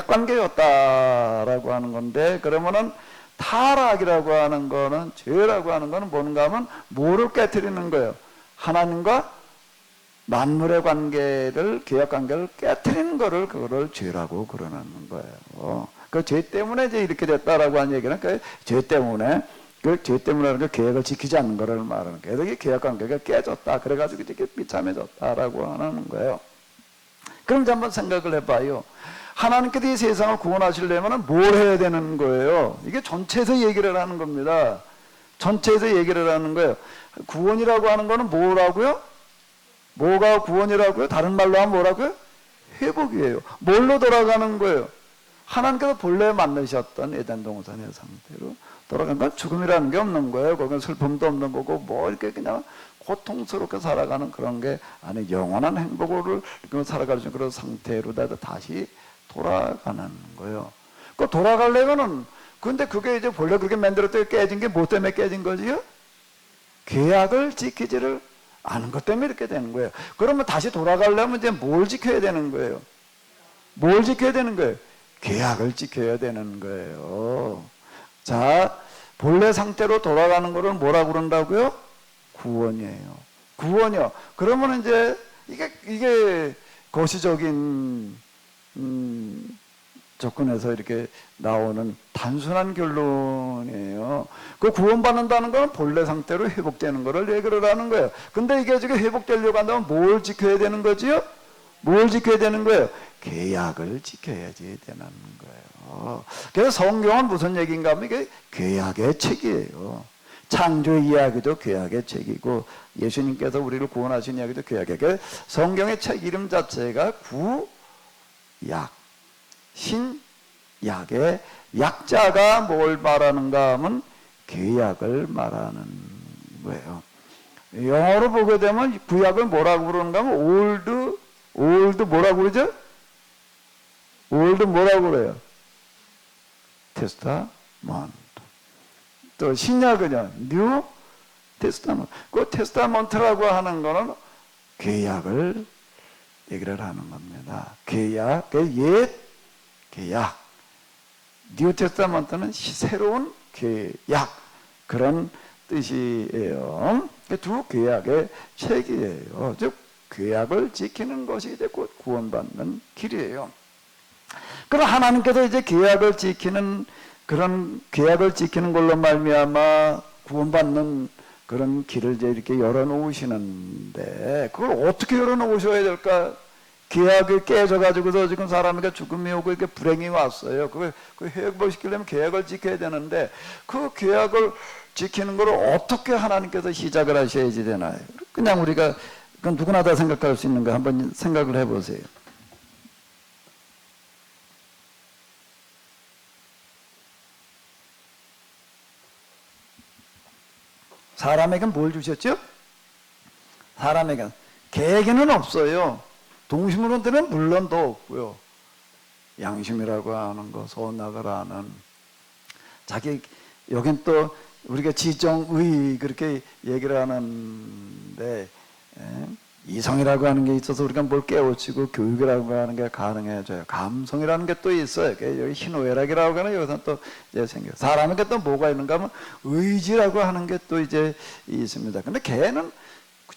[SPEAKER 1] 관계였다라고 하는 건데, 그러면은 타락이라고 하는 거는, 죄라고 하는 거는 뭔가 하면 뭐를 깨뜨리는 거예요? 하나님과 만물의 관계를, 계약 관계를 깨뜨리는 그거를 죄라고 그러는 거예요. 그 죄 때문에 이제 이렇게 됐다라고 하는 얘기는 그 죄 때문에 그 계약을 지키지 않는 거를 말하는 거예요. 그래서 계약 관계가 깨졌다. 그래가지고 이렇게 비참해졌다라고 하는 거예요. 그럼 이제 한번 생각을 해봐요. 하나님께서 이 세상을 구원하시려면 뭘 해야 되는 거예요? 이게 전체에서 얘기를 하는 겁니다. 전체에서 얘기를 하는 거예요. 구원이라고 하는 거는 뭐라고요? 뭐가 구원이라고요? 다른 말로 하면 뭐라고요? 회복이에요. 뭘로 돌아가는 거예요? 하나님께서 본래 만드셨던 에덴 동산의 상태로 돌아가는 건 죽음이라는 게 없는 거예요. 거기는 슬픔도 없는 거고, 뭐 이렇게 그냥 고통스럽게 살아가는 그런 게 아니, 영원한 행복을 살아갈 수 있는 그런 상태로 다시 돌아가는 거예요. 그 돌아가려면은, 근데 그게 이제 본래 그렇게 만들었더니 깨진 게 뭐 때문에 깨진 거지요? 계약을 지키지를 않은 것 때문에 이렇게 되는 거예요. 그러면 다시 돌아가려면 이제 뭘 지켜야 되는 거예요? 뭘 지켜야 되는 거예요? 계약을 지켜야 되는 거예요. 자, 본래 상태로 돌아가는 거를 뭐라고 그런다고요? 구원이에요. 구원이요. 그러면 이제 이게 거시적인 접근에서 이렇게 나오는 단순한 결론이에요. 그 구원받는다는 건 본래 상태로 회복되는 거를 얘기를 하는 거예요. 근데 이게 지금 회복되려고 한다면 뭘 지켜야 되는 거지요? 뭘 지켜야 되는 거예요? 계약을 지켜야지 되는 거예요. 그래서 성경은 무슨 얘기인가 하면 이게 계약의 책이에요. 창조 이야기도 계약의 책이고, 예수님께서 우리를 구원하신 이야기도 계약의 책. 성경의 책 이름 자체가 구약, 신약의 약자가 뭘 말하는가 하면 계약을 말하는 거예요. 영어로 보게 되면 구약을 뭐라고 그러는가 하면 올드 뭐라고 그러죠? 올드 뭐라고 그래요? 테스타먼트. 또 신약은요, 뉴 테스타먼트. 그 테스타먼트라고 하는 거는 계약을 얘기를 하는 겁니다. 계약, 옛 계약. 뉴 테스타먼트는 새로운 계약, 그런 뜻이에요. 두 계약의 책이에요. 즉 계약을 지키는 것이 이제 곧 구원받는 길이에요. 그럼 하나님께서 이제 계약을 지키는, 그런 계약을 지키는 걸로 말미암아 구원받는 그런 길을 이제 이렇게 열어놓으시는데, 그걸 어떻게 열어놓으셔야 될까? 계약이 깨져가지고서 지금 사람에게 죽음이 오고 이렇게 불행이 왔어요. 그 회복을 시키려면 계약을 지켜야 되는데, 그 계약을 지키는 걸 어떻게 하나님께서 시작을 하셔야지 되나요? 그냥 우리가, 그건 누구나 다 생각할 수 있는 거 한번 생각을 해보세요. 사람에게 뭘 주셨죠? 사람에게 계획에는 없어요. 동심으로는 물론 더 없고요. 양심이라고 하는 거, 선악을 아는, 자기, 여긴 또 우리가 지정의 그렇게 얘기를 하는데, 이성이라고 하는 게 있어서 우리가 뭘 깨우치고 교육이라고 하는 게 가능해져요. 감성이라는 게 또 있어요. 여기 희노애락이라고 하는, 여기서 또 이제 생겨요. 사람에게 또 뭐가 있는가 하면 의지라고 하는 게 또 이제 있습니다. 근데 걔는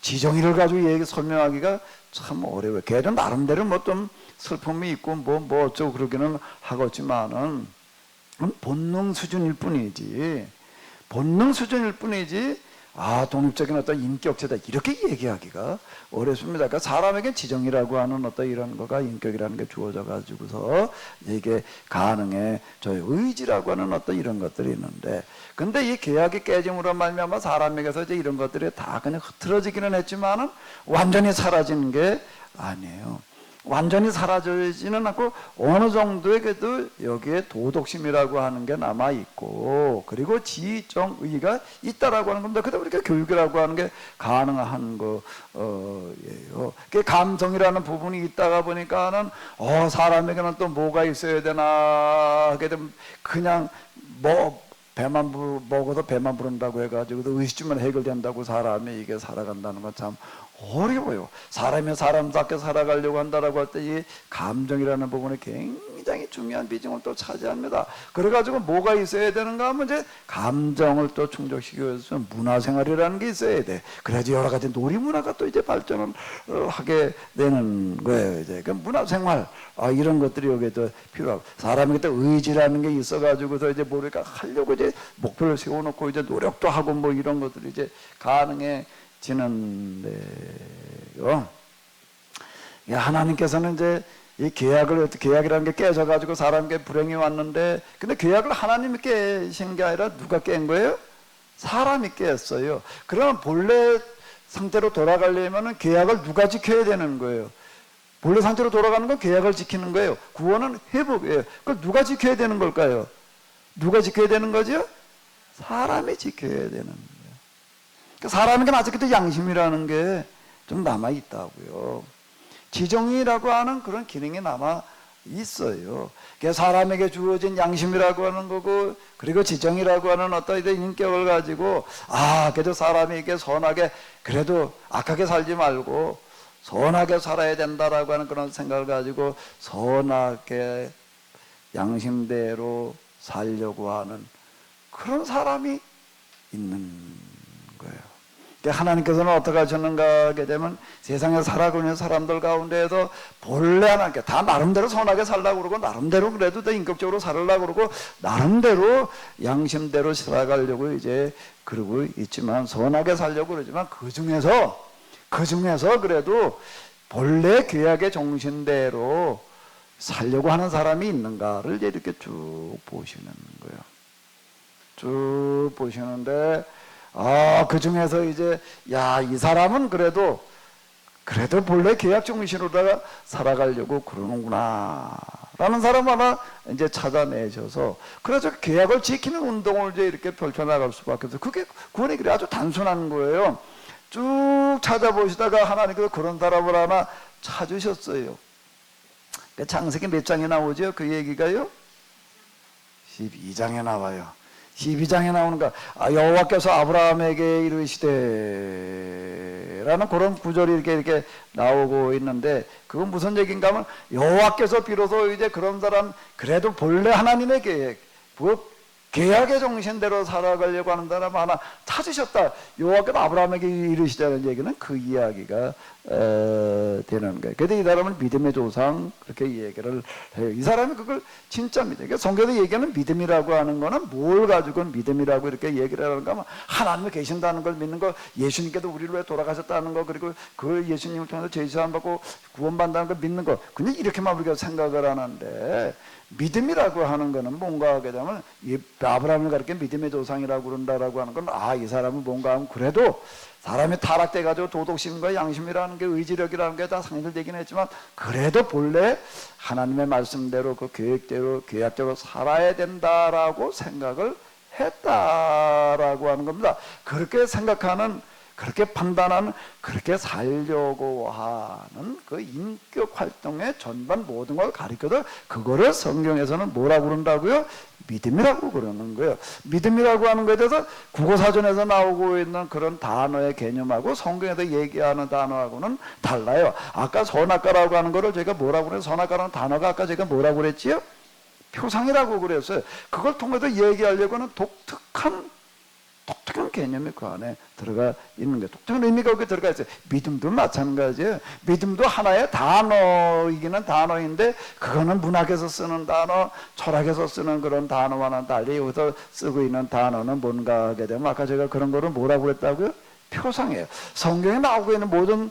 [SPEAKER 1] 지정의를 가지고 설명하기가 참 어려워요. 걔는 나름대로 뭐 좀 슬픔이 있고 뭐 어쩌고 그러기는 하겠지만은 본능 수준일 뿐이지, 본능 수준일 뿐이지, 독립적인 어떤 인격체다 이렇게 얘기하기가 어렵습니다. 그러니까 사람에게 지정이라고 하는 어떤 이런 거가, 인격이라는 게 주어져 가지고서 이게 가능해. 저희 의지라고 하는 어떤 이런 것들이 있는데, 근데 이 계약이 깨짐으로 말미암아 사람에게서 이제 이런 것들이 다 그냥 흐트러지기는 했지만은 완전히 사라지는 게 아니에요. 완전히 사라지지는 않고 어느 정도의 그래도 여기에 도덕심이라고 하는 게 남아 있고, 그리고 지정의가 있다라고 하는 겁니다. 그다음에 우리가 교육이라고 하는 게 가능한 거예요. 그 감성이라는 부분이 있다가 보니까는 사람에게는 또 뭐가 있어야 되나 하게 되면 그냥 배만 먹어서 배만 부른다고 해가지고 의식주만 해결된다고 사람이 이게 살아간다는 건 참 어려워요. 사람이 사람답게 살아가려고 한다라고 할 때 이 감정이라는 부분이 굉장히 중요한 비중을 또 차지합니다. 그래가지고 뭐가 있어야 되는가 하면 이제 감정을 또 충족시키기 위해서 문화생활이라는 게 있어야 돼. 그래야지 여러 가지 놀이문화가 또 이제 발전을 하게 되는 거예요. 이제 그 문화생활, 이런 것들이 여기에 또 필요하고, 사람에게 또 의지라는 게 있어가지고서 이제 뭐랄까 하려고 이제 목표를 세워놓고 이제 노력도 하고 뭐 이런 것들이 이제 가능해지는데요. 하나님께서는 이제 이 계약이라는 게 깨져가지고 사람에게 불행이 왔는데, 근데 계약을 하나님이 깨신 게 아니라 누가 깬 거예요? 사람이 깼어요. 그러면 본래 상태로 돌아가려면 계약을 누가 지켜야 되는 거예요? 본래 상태로 돌아가는 건 계약을 지키는 거예요. 구원은 회복이에요. 그걸 누가 지켜야 되는 걸까요? 누가 지켜야 되는 거죠? 사람이 지켜야 되는 거예요. 그러니까 사람에게는 아직도 양심이라는 게 좀 남아있다고요. 지정이라고 하는 그런 기능이 남아 있어요. 사람에게 주어진 양심이라고 하는 거고, 그리고 지정이라고 하는 어떤 인격을 가지고, 그래도 사람이 이게 선하게, 그래도 악하게 살지 말고 선하게 살아야 된다라고 하는 그런 생각을 가지고 선하게 양심대로 살려고 하는 그런 사람이 있는 거예요. 하나님께서는 어떻게 하셨는가 하게 되면, 세상에 살아가고 있는 사람들 가운데에서 본래 하나님께 다 나름대로 선하게 살려고 그러고, 나름대로 그래도 더 인격적으로 살려고 그러고, 나름대로 양심대로 살아가려고 이제 그러고 있지만, 선하게 살려고 그러지만, 그 중에서 그래도 본래 계약의 정신대로 살려고 하는 사람이 있는가를 이제 이렇게 쭉 보시는 거예요. 쭉 보시는데, 그 중에서 이제, 이 사람은 그래도 본래 계약 정신으로다가 살아가려고 그러는구나 라는 사람 하나 이제 찾아내셔서, 그래서 계약을 지키는 운동을 이제 이렇게 펼쳐나갈 수밖에 없어요. 그게 구원의 길이 아주 단순한 거예요. 쭉 찾아보시다가 하나님께서 그런 사람을 하나 찾으셨어요. 그 창세기 몇 장에 나오죠? 그 얘기가요? 12장에 나와요. 12장에 나오는가? 여호와께서 아브라함에게 이르시되 라는 그런 구절이 이렇게 나오고 있는데, 그건 무슨 얘기인가 하면, 여호와께서 비로소 이제 그런 사람, 그래도 본래 하나님의 계획, 계약의 정신대로 살아가려고 하는 사람 하나 찾으셨다. 여호와께서 아브라함에게 이르시자는 얘기는 그 이야기가 되는 거예요. 그런데 이 사람은 믿음의 조상, 그렇게 얘기를 해요. 이 사람이 그걸 진짜 믿어요. 그러니까 성경에서 얘기하는 믿음이라고 하는 거는 뭘 가지고 믿음이라고 이렇게 얘기를 하는가 하면, 하나님이 계신다는 걸 믿는 거, 예수님께도 우리를 위해 돌아가셨다는 거, 그리고 그 예수님을 통해서 죄 사함 받고 구원받는다는 걸 믿는 거, 그냥 이렇게만 우리가 생각을 하는데, 믿음이라고 하는 거는 뭔가 하게 되면, 아브라함을 가르쳐 믿음의 조상이라고 그런다라고 하는 건, 이 사람은 뭔가 하면, 그래도 사람이 타락돼가지고 도덕심과 양심이라는 게, 의지력이라는 게 다 상실되긴 했지만, 그래도 본래 하나님의 말씀대로 그 계획대로 계약대로 살아야 된다라고 생각을 했다라고 하는 겁니다. 그렇게 생각하는, 그렇게 판단하는, 그렇게 살려고 하는 그 인격 활동의 전반 모든 걸 가리켜도, 그거를 성경에서는 뭐라고 그런다고요? 믿음이라고 그러는 거예요. 믿음이라고 하는 것에 대해서 국어사전에서 나오고 있는 그런 단어의 개념하고 성경에서 얘기하는 단어하고는 달라요. 아까 선악과라고 하는 거를 제가 뭐라고 그래요? 선악과라는 단어가 아까 제가 뭐라고 그랬지요? 표상이라고 그랬어요. 그걸 통해서 얘기하려고 하는 독특한 개념이 그 안에 들어가 있는 거예요. 독특한 의미가 거기에 들어가 있어요. 믿음도 마찬가지예요. 믿음도 하나의 단어이기는 단어인데, 그거는 문학에서 쓰는 단어, 철학에서 쓰는 그런 단어와는 달리 여기서 쓰고 있는 단어는 뭔가 하게 되면, 아까 제가 그런 거를 뭐라고 그랬다고요? 표상이에요. 성경에 나오고 있는 모든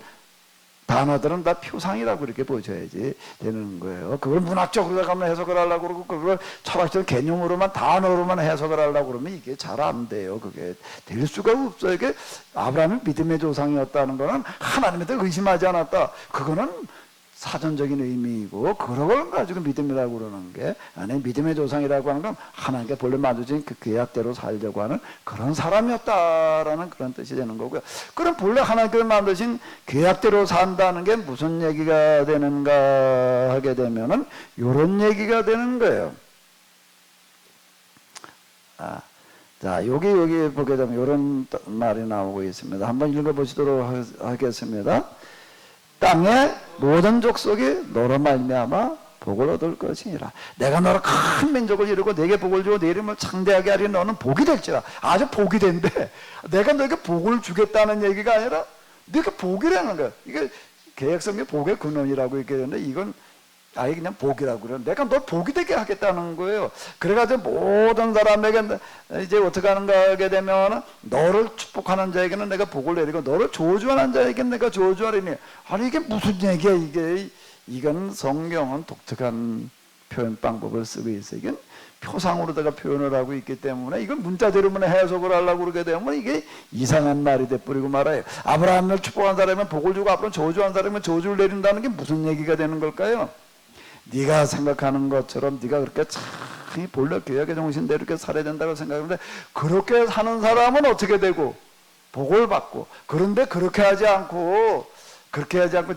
[SPEAKER 1] 단어들은 다 표상이라고 이렇게 보셔야지 되는 거예요. 그걸 문학적으로 가면 해석을 하려고 그러고, 그걸 철학적 개념으로만, 단어로만 해석을 하려고 그러면 이게 잘 안 돼요. 그게 될 수가 없어요. 이게 아브라함이 믿음의 조상이었다는 거는 하나님에 대해 의심하지 않았다. 그거는 사전적인 의미이고, 그런 걸 가지고 믿음이라고 그러는 게, 아니, 믿음의 조상이라고 하는 건 하나님께 본래 만드신 그 계약대로 살려고 하는 그런 사람이었다라는 그런 뜻이 되는 거고요. 그럼 본래 하나님께 만드신 계약대로 산다는 게 무슨 얘기가 되는가 하게 되면은 요런 얘기가 되는 거예요. 자, 여기 보게 되면 요런 말이 나오고 있습니다. 한번 읽어보시도록 하겠습니다. 땅의 모든 족속이 너로 말미암아 복을 얻을 것이니라. 내가 너를 큰 민족을 이루고 내게 복을 주고 내 이름을 창대하게 하리. 너는 복이 될지라. 아주 복이 된대. 내가 너에게 복을 주겠다는 얘기가 아니라 너에게 복이라는 거야. 이게 계획성의 복의 근원이라고 이렇게 되는데, 이건 아예 그냥 복이라고 그래요. 내가 너 복이 되게 하겠다는 거예요. 그래가지고 모든 사람에게 이제 어떻게 하는가 하게 되면, 너를 축복하는 자에게는 내가 복을 내리고 너를 저주하는 자에게는 내가 저주하리니. 아니, 이게 무슨 얘기야 이게. 이건 성경은 독특한 표현 방법을 쓰고 있어요. 이건 표상으로다가 표현을 하고 있기 때문에, 이건 문자대로만 해석을 하려고 그러게 되면 이게 이상한 말이 돼버리고 말아요. 아브라함을 축복한 사람은 복을 주고 앞으로 저주한 사람은 저주를 내린다는 게 무슨 얘기가 되는 걸까요? 네가 생각하는 것처럼 네가 그렇게 참 본래 계약의 정신대로 이렇게 살아야 된다고 생각하는데, 그렇게 사는 사람은 어떻게 되고 복을 받고, 그런데 그렇게 하지 않고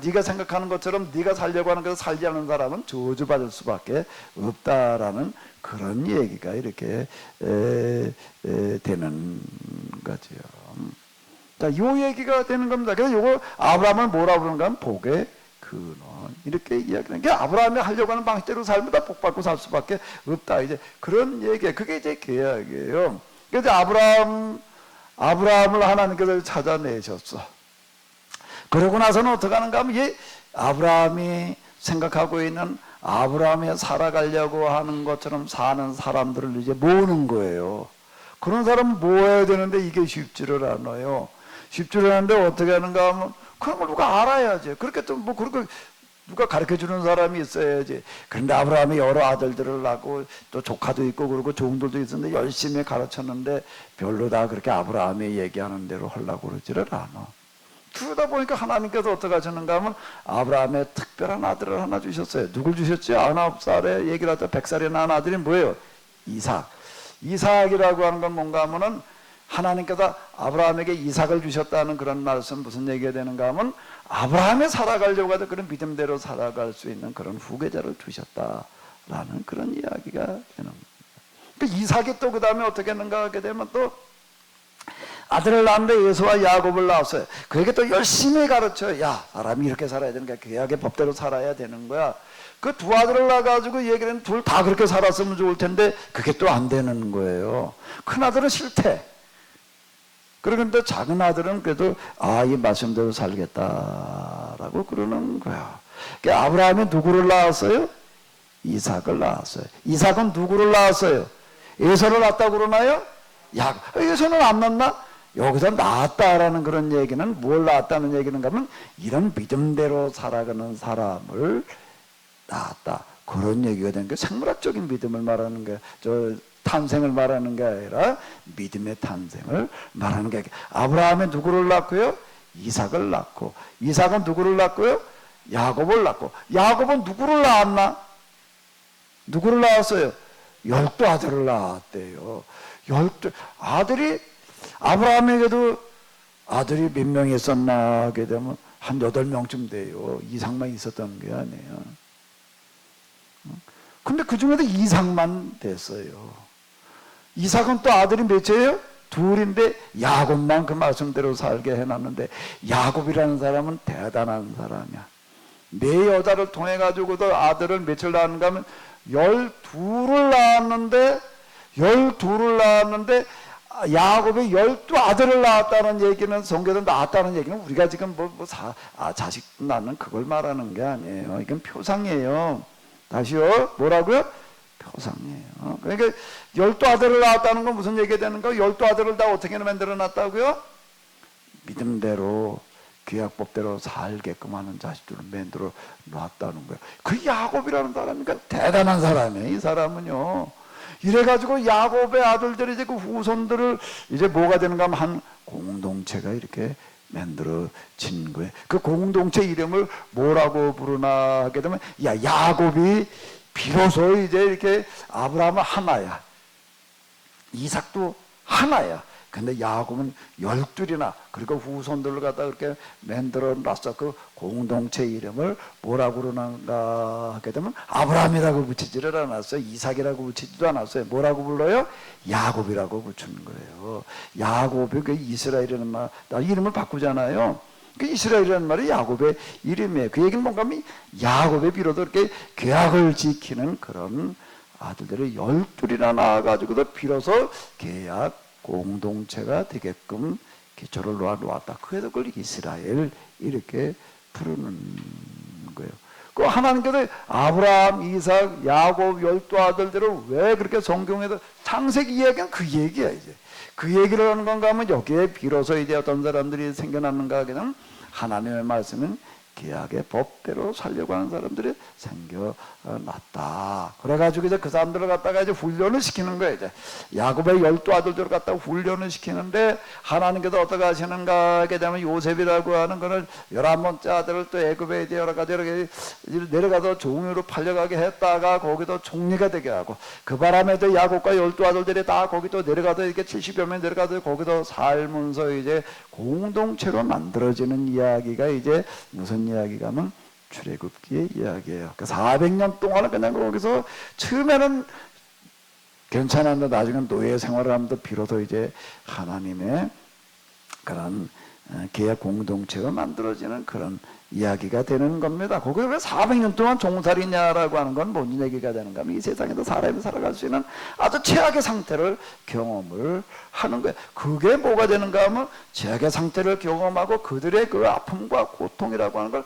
[SPEAKER 1] 네가 생각하는 것처럼 네가 살려고 하는 것을 살지 않는 사람은 저주받을 수밖에 없다라는 그런 얘기가 이렇게 되는 거죠. 자, 요 얘기가 되는 겁니다. 그래서 요거 아브라함을 뭐라고 그러는가 하면 복의 근원, 이렇게 이야기하는 게, 아브라함이 하려고 하는 방식대로 살면 다 복받고 살 수밖에 없다. 이제 그런 얘기예요. 그게 이제 계약이에요. 그래서 아브라함을 하나님께서 찾아내셨어. 그러고 나서는 어떻게 하는가 하면, 아브라함이 생각하고 있는, 아브라함이 살아가려고 하는 것처럼 사는 사람들을 이제 모으는 거예요. 그런 사람은 모아야 되는데 이게 쉽지를 않아요. 쉽지를 않은데 어떻게 하는가 하면, 그런 걸 누가 알아야지. 그렇게 또 뭐 그렇게 누가 가르쳐 주는 사람이 있어야지. 그런데 아브라함이 여러 아들들을 낳고 또 조카도 있고 그러고 종들도 있었는데 열심히 가르쳤는데 별로 다 그렇게 아브라함이 얘기하는 대로 하려고 그러지를 않아. 그러다 보니까 하나님께서 어떻게 하셨는가 하면, 아브라함의 특별한 아들을 하나 주셨어요. 누굴 주셨지? 9살에 얘기를 하다 100살에 낳은 아들이 뭐예요? 이삭. 이삭이라고 하는 건 뭔가 하면은, 하나님께서 아브라함에게 이삭을 주셨다는 그런 말씀 무슨 얘기가 되는가 하면 아브라함이 살아가려고 하던 그런 믿음대로 살아갈 수 있는 그런 후계자를 두셨다라는 그런 이야기가 되는 겁니다. 그 이삭이 또 그 다음에 어떻게 했는가 하게 되면 또 아들을 낳는데 에서와 야곱을 낳았어요. 그에게 또 열심히 가르쳐요. 야, 사람이 이렇게 살아야 되는 거야. 계약의 법대로 살아야 되는 거야. 그 두 아들을 낳아가지고 얘기는 둘 다 그렇게 살았으면 좋을 텐데 그게 또 안 되는 거예요. 큰 아들은 싫대. 그런데 작은 아들은 그래도 이 말씀대로 살겠다라고 그러는 거야. 그러니까 아브라함이 누구를 낳았어요? 이삭을 낳았어요. 이삭은 누구를 낳았어요? 에서를 낳았다고 그러나요? 에서는 안 낳나? 여기서 낳았다라는 그런 얘기는 뭘 낳았다는 얘기는 가면 이런 믿음대로 살아가는 사람을 낳았다. 그런 얘기가 되는 게 생물학적인 믿음을 말하는 게 탄생을 말하는 게 아니라 믿음의 탄생을 말하는 게 아브라함이 누구를 낳고요? 이삭을 낳고 이삭은 누구를 낳고요? 야곱을 낳고 야곱은 누구를 낳았나? 누구를 낳았어요? 12아들을 낳았대요. 12아들이 아브라함에게도 아들이 몇 명 있었나 하게 되면 한 8명쯤 돼요. 이삭만 있었던 게 아니에요. 근데 그 중에도 이삭만 됐어요. 이삭은 또 아들이 몇이에요? 둘인데 야곱만 그 말씀대로 살게 해놨는데 야곱이라는 사람은 대단한 사람이야. 네 여자를 통해 가지고도 아들을 며칠 낳았는가 하면 12을 낳았는데 야곱이 12아들을 낳았다는 얘기는 성경에 낳았다는 얘기는 우리가 지금 자식 낳는 그걸 말하는 게 아니에요. 이건 표상이에요. 다시요. 뭐라고요? 표상이에요. 그러니까 12아들을 낳았다는 건 무슨 얘기가 되는 거예요? 12아들을 다 어떻게 만들어 놨다고요? 믿음대로 규약법대로 살게끔 하는 자식들을 만들어 놨다는 거예요. 그 야곱이라는 사람이니까 대단한 사람이에요. 이 사람은요. 이래가지고 야곱의 아들들이 이제 그 후손들을 이제 뭐가 되는가 하면 한 공동체가 이렇게 만들어진 거예요. 그 공동체 이름을 뭐라고 부르나 하게 되면 야곱이 비로소 이제 이렇게 아브라함은 하나야. 이삭도 하나야. 근데 야곱은 12이나 그리고 후손들을 갖다 그렇게 만들어 놨어. 그 공동체 이름을 뭐라고 그러는가 하게 되면 아브라함이라고 붙이지를 않았어요. 이삭이라고 붙이지도 않았어요. 뭐라고 불러요? 야곱이라고 붙이는 거예요. 야곱이 그 이스라엘이라는 말, 이름을 바꾸잖아요. 그 이스라엘이라는 말이 야곱의 이름이에요. 그 얘기는 뭔가 하면 야곱의 비로도 이렇게 계약을 지키는 그런 아들들을 12이나 낳아가지고도 비로소 계약 공동체가 되게끔 기초를 놓았다. 그래서 그걸 이스라엘 이렇게 부르는 거예요. 그 하나님께서 아브라함, 이삭, 야곱 12아들들을 왜 그렇게 성경에서 창세기 이야기는 그 얘기야. 이제 그 얘기를 하는 건가 하면 여기에 비로소 이제 어떤 사람들이 생겨났는가 하기는 하나님의 말씀은 계약의 법대로 살려고 하는 사람들이 생겨났다. 그래가지고 이제 그 사람들을 갖다가 이제 훈련을 시키는 거예요. 이제 야곱의 12아들들을 갖다가 훈련을 시키는데 하나님께서 어떻게 하시는가 하게 되면 요셉이라고 하는 거는 11번째 아들을 또 애굽에 이제 여러 가지 이렇게 내려가서 종으로 팔려가게 했다가 거기도 총리가 되게 하고 그 바람에 또 야곱과 12아들들이 다 거기 또 내려가서 이렇게 70여 명 내려가서 거기서 살면서 이제 공동체로 만들어지는 이야기가 이제 무슨 이야기가 하면 출애굽기의 이야기예요. 그러니까 400년 동안은 그냥 거기서 처음에는 괜찮았는데 나중에 노예 생활을 하면서 비로소 이제 하나님의 그런 계약 공동체가 만들어지는 그런 이야기가 되는 겁니다. 거기서 왜 400년 동안 종살이냐라고 하는 건 뭔 얘기가 되는가 하면 이 세상에서 사람이 살아갈 수 있는 아주 최악의 상태를 경험을 하는 거예요. 그게 뭐가 되는가 하면 최악의 상태를 경험하고 그들의 그 아픔과 고통이라고 하는 걸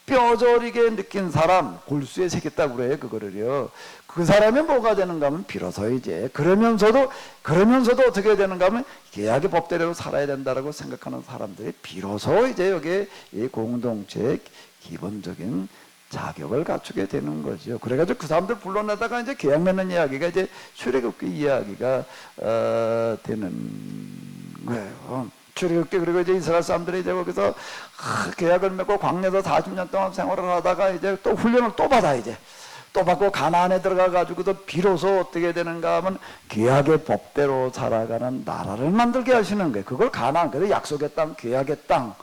[SPEAKER 1] 뼈저리게 느낀 사람, 골수에 새겼다고 그래요. 그거를요. 그 사람이 뭐가 되는가 하면 비로소 이제 그러면서도 어떻게 되는가 하면 계약의 법대로 살아야 된다라고 생각하는 사람들이 비로소 이제 여기에 이 공동체의 기본적인 자격을 갖추게 되는 거죠. 그래가지고 그 사람들 불러내다가 이제 계약 맺는 이야기가 이제 출애굽기 이야기가 되는 거예요. 출애굽기 그리고 이제 이스라엘 사람들이 이제 거기서 계약을 맺고 광야에서 40년 동안 생활을 하다가 이제 또 훈련을 또 받아 이제 또 받고 가나안에 들어가 가지고도 비로소 어떻게 되는가 하면 계약의 법대로 살아가는 나라를 만들게 하시는 거예요. 그걸 가나안, 그래서 약속의 땅, 계약의 땅,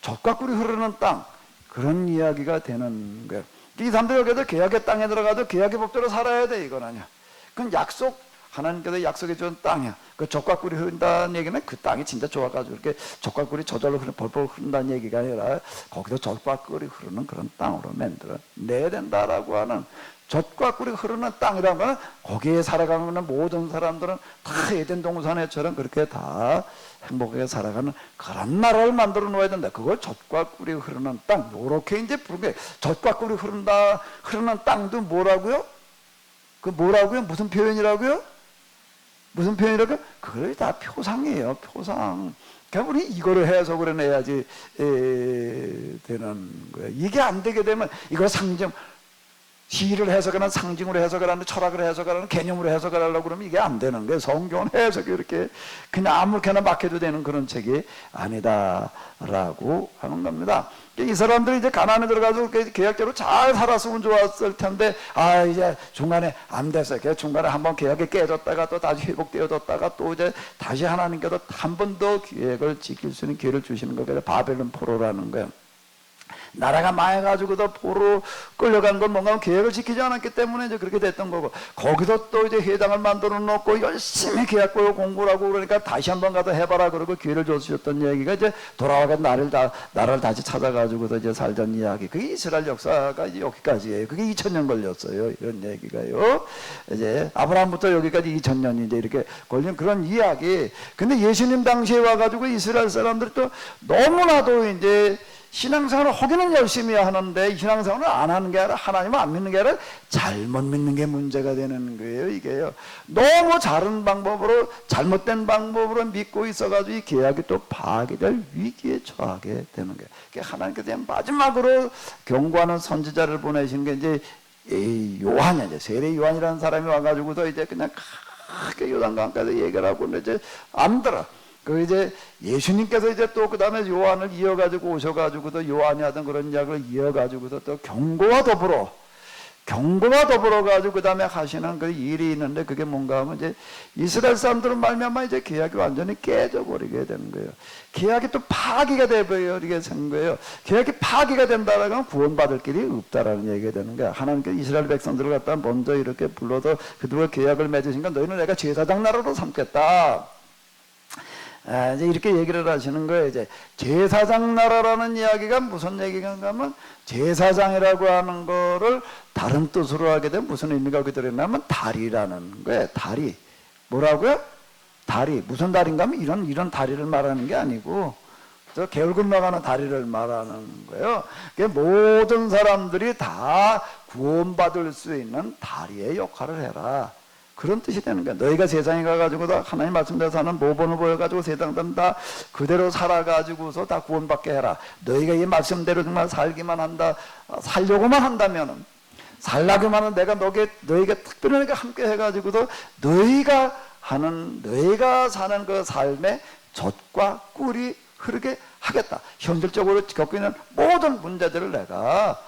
[SPEAKER 1] 젖과 꿀이 흐르는 땅, 그런 이야기가 되는 거예요. 이 사람들 여기도 계약의 땅에 들어가도 계약의 법대로 살아야 돼. 이건 아니야. 그건 약속, 하나님께서 약속해 준 땅이야. 그 젖과 꿀이 흐른다는 얘기는 그 땅이 진짜 좋아가지고 이렇게 젖과 꿀이 저절로 벌벌 흐른다는 얘기가 아니라 거기서 젖과 꿀이 흐르는 그런 땅으로 만들어 내야 된다라고 하는, 젖과 꿀이 흐르는 땅이라는 거는 거기에 살아가는 모든 사람들은 다 에덴 동산에처럼 그렇게 다 행복하게 살아가는 그런 나라를 만들어 놓아야 된다. 그걸 젖과 꿀이 흐르는 땅, 요렇게 이제 부른 거예요. 젖과 꿀이 흐르는 땅도 뭐라고요? 그 뭐라고요? 무슨 표현이라고요? 무슨 표현이라고요? 그걸 다 표상이에요. 표상. 그러니까 우리 이거를 해석을 해내야지 되는 거예요. 이게 안 되게 되면 이걸 상징, 시를 해석하는, 상징으로 해석을 하는, 철학을 해석하는, 개념으로 해석을 하려고 그러면 이게 안 되는 거예요. 성경은 해석이 이렇게 그냥 아무렇게나 맡겨도 되는 그런 책이 아니다라고 하는 겁니다. 이 사람들이 이제 가나안에 들어가서 계약대로 잘 살았으면 좋았을 텐데, 이제 중간에 안 됐어요. 중간에 한번 계약이 깨졌다가 또 다시 회복되어졌다가 또 이제 다시 하나님께서 한 번 더 계획을 지킬 수 있는 기회를 주시는 거예요. 바벨론 포로라는 거예요. 나라가 망해가지고도 포로 끌려간 건 뭔가 계획을 지키지 않았기 때문에 이제 그렇게 됐던 거고, 거기서 또 이제 회당을 만들어 놓고 열심히 계약을 공부를 하고 그러니까 다시 한번 가서 해봐라 그러고 기회를 주셨던 얘기가 이제 돌아와서 나라를 다시 찾아가지고도 이제 살던 이야기. 그게 이스라엘 역사가 이제 여기까지예요. 그게 2000년 걸렸어요. 이런 얘기가요. 이제 아브라함부터 여기까지 2000년이 이제 이렇게 걸린 그런 이야기. 근데 예수님 당시에 와가지고 이스라엘 사람들이 또 너무나도 이제 신앙생활을 하기는 열심히 하는데 신앙생활을 안 하는 게 아니라 하나님을 안 믿는 게 아니라 잘못 믿는 게 문제가 되는 거예요. 이게요. 너무 다른 방법으로, 잘못된 방법으로 믿고 있어가지고 이 계약이 또 파괴될 위기에 처하게 되는 거예요. 하나님께서 마지막으로 경고하는 선지자를 보내신 게 이제 요한이야. 이제 세례 요한이라는 사람이 와가지고도 이제 그냥 크게 요단강가에서 얘기를 하고 이제 안 들어. 그 이제 예수님께서 이제 또 그 다음에 요한을 이어가지고 오셔가지고도 요한이 하던 그런 이야기를 이어가지고도 또 경고와 더불어 가지고 그 다음에 하시는 그 일이 있는데, 그게 뭔가 하면 이제 이스라엘 사람들은 말미암아 이제 계약이 완전히 깨져버리게 되는 거예요. 계약이 또 파기가 되버리게 된 거예요. 계약이 파기가 된다라는 건 구원받을 길이 없다라는 얘기가 되는 거야. 하나님께서 이스라엘 백성들을 갖다 먼저 이렇게 불러서 그들과 계약을 맺으신가, 너희는 내가 제사장 나라로 삼겠다. 이제 이렇게 얘기를 하시는 거예요. 이제 제사장 나라라는 이야기가 무슨 얘기가 하면, 제사장이라고 하는 거를 다른 뜻으로 하게 되면 무슨 의미가 들어있냐면 다리라는 거예요. 다리. 뭐라고요? 다리. 무슨 다리인가 하면 이런 다리를 말하는 게 아니고 저 개울 건너가는 다리를 말하는 거예요. 모든 사람들이 다 구원받을 수 있는 다리의 역할을 해라. 그런 뜻이 되는 거야. 너희가 세상에 가가지고도 하나님 말씀대로 사는 모범을 보여가지고 세상들은 다 그대로 살아가지고서 다 구원받게 해라. 너희가 이 말씀대로 정말 살기만 한다, 살려고만 한다면은, 살라고만 하면 내가 너희가 특별하게 함께 해가지고도 너희가 사는 그 삶에 젖과 꿀이 흐르게 하겠다. 현실적으로 겪고 있는 모든 문제들을 내가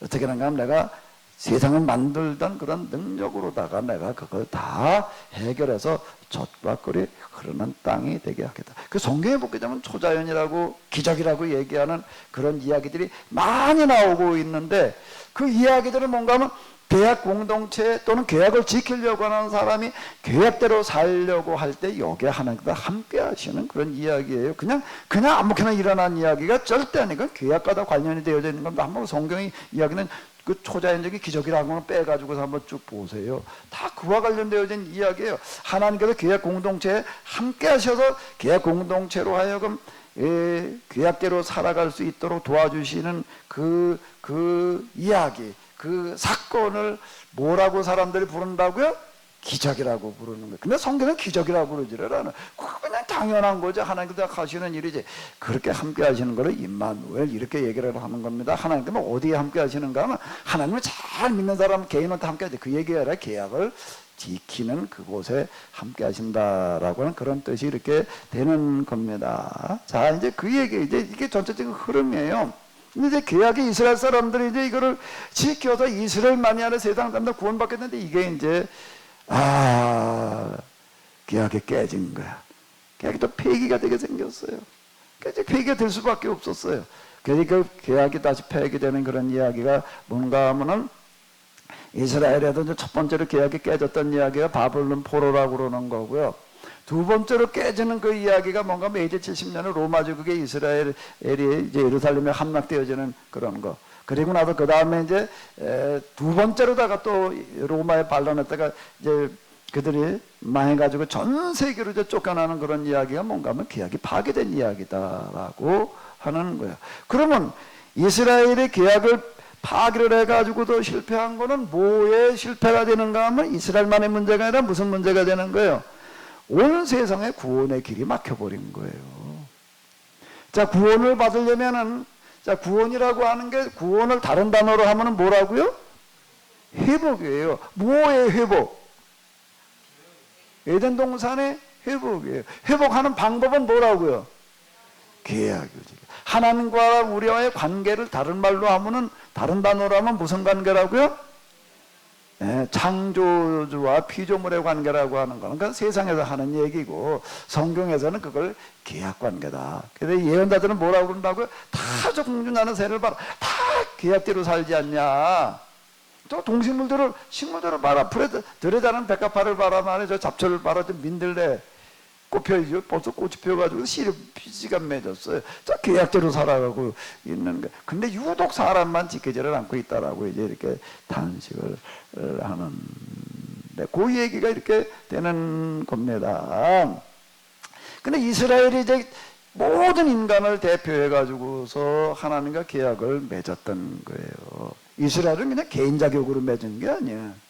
[SPEAKER 1] 어떻게 하는가 하면 내가 세상을 만들던 그런 능력으로다가 내가 그걸 다 해결해서 젖과 꿀이 흐르는 땅이 되게 하겠다. 그 성경에 보게 되면 초자연이라고 기적이라고 얘기하는 그런 이야기들이 많이 나오고 있는데, 그 이야기들은 뭔가 하면 계약 공동체 또는 계약을 지키려고 하는 사람이 계약대로 살려고 할 때 여기에 하나님과 함께 하시는 그런 이야기예요. 그냥 아무렇게나 일어난 이야기가 절대 아니고 계약과도 관련이 되어져 있는 겁니다. 한번 성경의 이야기는 그 초자연적인 기적이라고는 빼가지고서 한번 쭉 보세요. 다 그와 관련되어진 이야기예요. 하나님께서 계약 공동체에 함께 하셔서 계약 공동체로 하여금 계약대로 살아갈 수 있도록 도와주시는 그 이야기, 그 사건을 뭐라고 사람들이 부른다고요? 기적이라고 부르는 거예요. 근데 성경은 기적이라고 그러지를 않아요. 그냥 당연한 거죠. 하나님께서 하시는 일이지. 그렇게 함께 하시는 거를 임마누엘 이렇게 얘기를 하는 겁니다. 하나님께서 어디에 함께 하시는가 하면 하나님을 잘 믿는 사람 개인한테 함께 하지. 그 얘기가 아니라 계약을 지키는 그곳에 함께 하신다라고 하는 그런 뜻이 이렇게 되는 겁니다. 자, 이제 그 얘기, 이제 이게 전체적인 흐름이에요. 근데 이제 계약의 이스라엘 사람들이 이제 이거를 지켜서 이스라엘만이 아니라 세상 사람들 구원받겠는데 이게 이제 계약이 깨진 거야. 계약이 또 폐기가 되게 생겼어요. 그래서 이제 폐기가 될 수밖에 없었어요. 그러니까 계약이 다시 폐기되는 그런 이야기가 뭔가 하면은 이스라엘에도 이제 첫 번째로 계약이 깨졌던 이야기가 바벨론 포로라고 그러는 거고요. 두 번째로 깨지는 그 이야기가 뭔가 AD 70년에 로마 제국의 이스라엘이 이제 예루살렘에 함락되어지는 그런 거. 그리고 나서 그 다음에 이제 두 번째로다가 또 로마에 반란했다가 이제 그들이 망해가지고 전 세계로 이제 쫓겨나는 그런 이야기가 뭔가 하면 계약이 파괴된 이야기다라고 하는 거예요. 그러면 이스라엘의 계약을 파괴를 해가지고도 실패한 거는 뭐에 실패가 되는가 하면 이스라엘만의 문제가 아니라 무슨 문제가 되는 거예요? 온 세상에 구원의 길이 막혀버린 거예요. 자, 구원을 받으려면은, 자, 구원이라고 하는 게 구원을 다른 단어로 하면은 뭐라고요? 회복이에요. 뭐의 회복? 에덴 동산의 회복이에요. 회복하는 방법은 뭐라고요? 계약이죠. 하나님과 우리와의 관계를 다른 말로 하면은, 다른 단어로 하면 무슨 관계라고요? 창조주와 피조물의 관계라고 하는 거는 그건 세상에서 하는 얘기고 성경에서는 그걸 계약관계다. 그런데 예언자들은 뭐라고 그런다고요? 다 저 공중나는 새를 봐라. 다 계약대로 살지 않냐. 또 동식물들을 식물들을 봐라. 풀에 들에 자는 백합화를 봐라. 말이야. 저 잡초를 봐라. 저 민들레 꽃펴 벌써 꽃이 펴가지고 씨가 맺었어요. 저 계약대로 살아가고 있는 거. 근데 유독 사람만 지키지를 않고 있다라고 이제 이렇게 단식을 하는데 그 얘기가 이렇게 되는 겁니다. 근데 이스라엘이 이제 모든 인간을 대표해 가지고서 하나님과 계약을 맺었던 거예요. 이스라엘은 그냥 개인 자격으로 맺은 게 아니에요.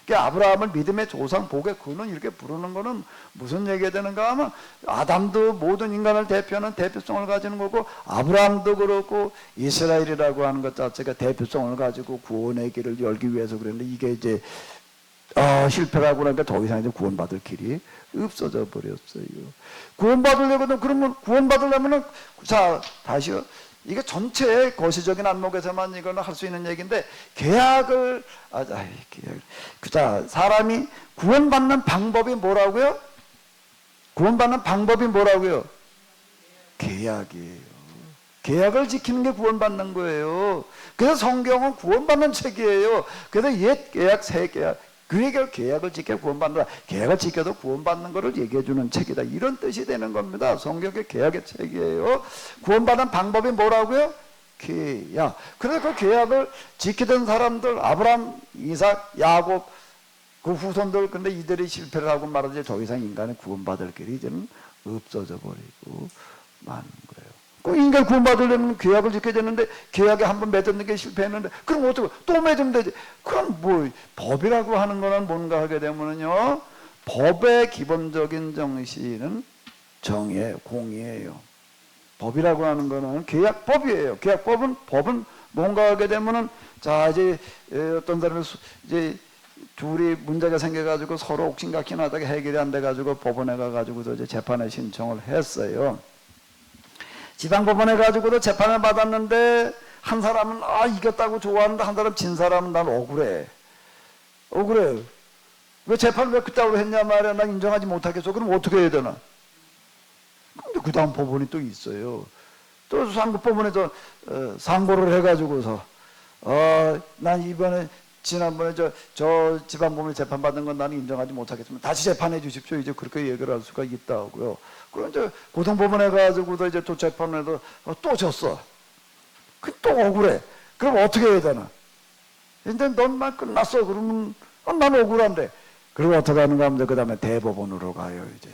[SPEAKER 1] 그러니까 아브라함을 믿음의 조상, 복의 근원 이렇게 부르는 거는 무슨 얘기가 되는가 하면 아담도 모든 인간을 대표하는 대표성을 가지는 거고 아브라함도 그렇고 이스라엘이라고 하는 것 자체가 대표성을 가지고 구원의 길을 열기 위해서 그랬는데 이게 이제 실패하고 나니까 더 이상 이제 구원받을 길이 없어져 버렸어요. 구원받으려면 그러면 구원받으려면은 자 다시요. 이게 전체 거시적인 안목에서만 이거는 할 수 있는 얘기인데 계약을 자 사람이 구원받는 방법이 뭐라고요? 구원받는 방법이 뭐라고요? 계약이에요. 계약을 지키는 게 구원받는 거예요. 그래서 성경은 구원받는 책이에요. 그래서 옛 계약, 새 계약 그 얘기를 계약을 지켜 구원받는다. 계약을 지켜도 구원받는 것을 얘기해주는 책이다. 이런 뜻이 되는 겁니다. 성경의 계약의 책이에요. 구원받는 방법이 뭐라고요? 계약. 그래서 그 계약을 지키던 사람들, 아브라함, 이삭, 야곱, 그 후손들, 근데 이들이 실패를 하고 말하지 더 이상 인간의 구원받을 길이 이제는 없어져 버리고 마는 거예요. 그 인간 구원받으려면 계약을 지켜야 되는데 계약에 한번 맺었는 게 실패했는데 그럼 어떻게 또 맺으면 되지. 그럼 뭐 법이라고 하는 거는 뭔가 하게 되면은요 법의 기본적인 정신은 정의예요. 공의예요. 법이라고 하는 거는 계약법이에요. 법은 뭔가 하게 되면은 자 이제 어떤 사람이 이제 둘이 문제가 생겨가지고 서로 옥신각신 하다가 해결이 안 돼가지고 법원에 가가지고서 이제 재판에 신청을 했어요. 지방법원에 가지고도 재판을 받았는데 한 사람은 이겼다고 좋아하는데 한 사람 진 사람은 난 억울해. 왜 재판을 왜 그따위로 했냐 말이야. 난 인정하지 못하겠어. 그럼 어떻게 해야 되나? 근데 그 다음 법원이 또 있어요. 또 상고법원에서 상고를 해가지고서 난 이번에 지난번에 저 지방법원에 재판받은 건 나는 인정하지 못하겠지만 다시 재판해 주십시오. 이제 그렇게 얘기를 할 수가 있다고요. 그럼 이제 고등법원에 가지고도 이제 또 재판에도 또 졌어. 또 억울해. 그럼 어떻게 해야 되나? 이제 넌만 끝났어. 그러면 난 억울한데. 그리고 어떻게 하는가 하면 그 다음에 대법원으로 가요. 이제.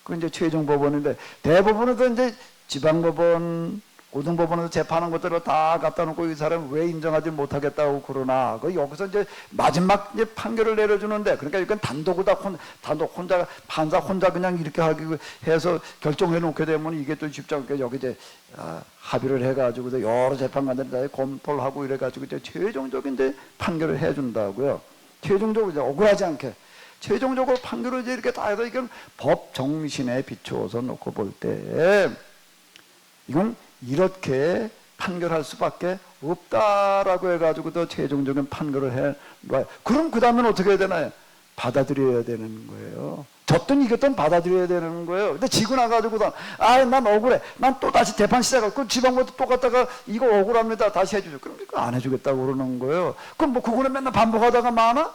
[SPEAKER 1] 그 이제 최종 법원인데 대법원에도 이제 지방법원, 고등법원에서 재판한 것들을 다 갖다 놓고 이 사람 왜 인정하지 못하겠다고 그러나 그 여기서 이제 마지막 이제 판결을 내려주는데 그러니까 이건 단독 혼자 판사 혼자 그냥 이렇게 하기 해서 결정해 놓게 되면 이게 또 쉽지 않게 여기 이제 합의를 해가지고 여러 재판관들이 검토를 하고 이래가지고 이제 최종적인 이제 판결을 해준다고요. 최종적으로 이제 억울하지 않게. 최종적으로 판결을 이제 이렇게 다 해서 이건 법 정신에 비추어서 놓고 볼 때 이건 이렇게 판결할 수밖에 없다라고 해가지고도 최종적인 판결을 해놔요. 그럼 그 다음엔 어떻게 해야 되나요? 받아들여야 되는 거예요. 졌든 이겼든 받아들여야 되는 거예요. 근데 지고 나가지고도 난 억울해. 난 또 다시 재판 시작할. 그럼 지방법도 또 갔다가 이거 억울합니다. 다시 해주죠. 그럼 이거 안 해주겠다고 그러는 거예요. 그럼 뭐 그거는 맨날 반복하다가 많아?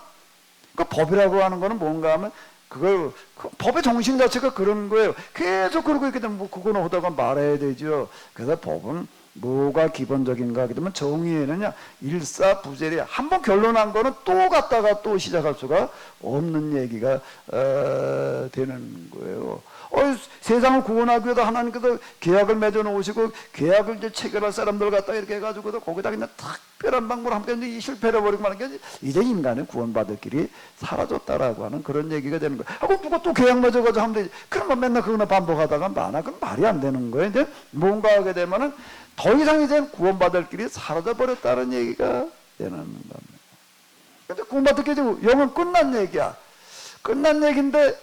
[SPEAKER 1] 그 법이라고 하는 거는 뭔가 하면 그 법의 정신 자체가 그런 거예요. 계속 그러고 있게 되면 뭐 그거는 하다가 말아야 되죠. 그래서 법은 뭐가 기본적인가 하게 되면 정의에는요 일사부재리 한번 결론한 거는 또 갔다가 또 시작할 수가 없는 얘기가 되는 거예요. 세상을 구원하기 위해서 하나님께서 계약을 맺어 놓으시고 계약을 이제 체결할 사람들 갖다 이렇게 해가지고도 거기다 그냥 특별한 방법을 함께 이제 실패해 버리고 마는 게 이제 인간의 구원받을 길이 사라졌다라고 하는 그런 얘기가 되는 거예요. 그럼 누가 또 계약 맺어가지고 하면 되지. 그러면 맨날 그거나 반복하다가 많아. 그럼 말이 안 되는 거예요. 이제 뭔가 하게 되면은 더 이상 이제 구원받을 길이 사라져 버렸다는 얘기가 되는 겁니다. 근데 구원받을 길이 영은 끝난 얘기야. 끝난 얘기인데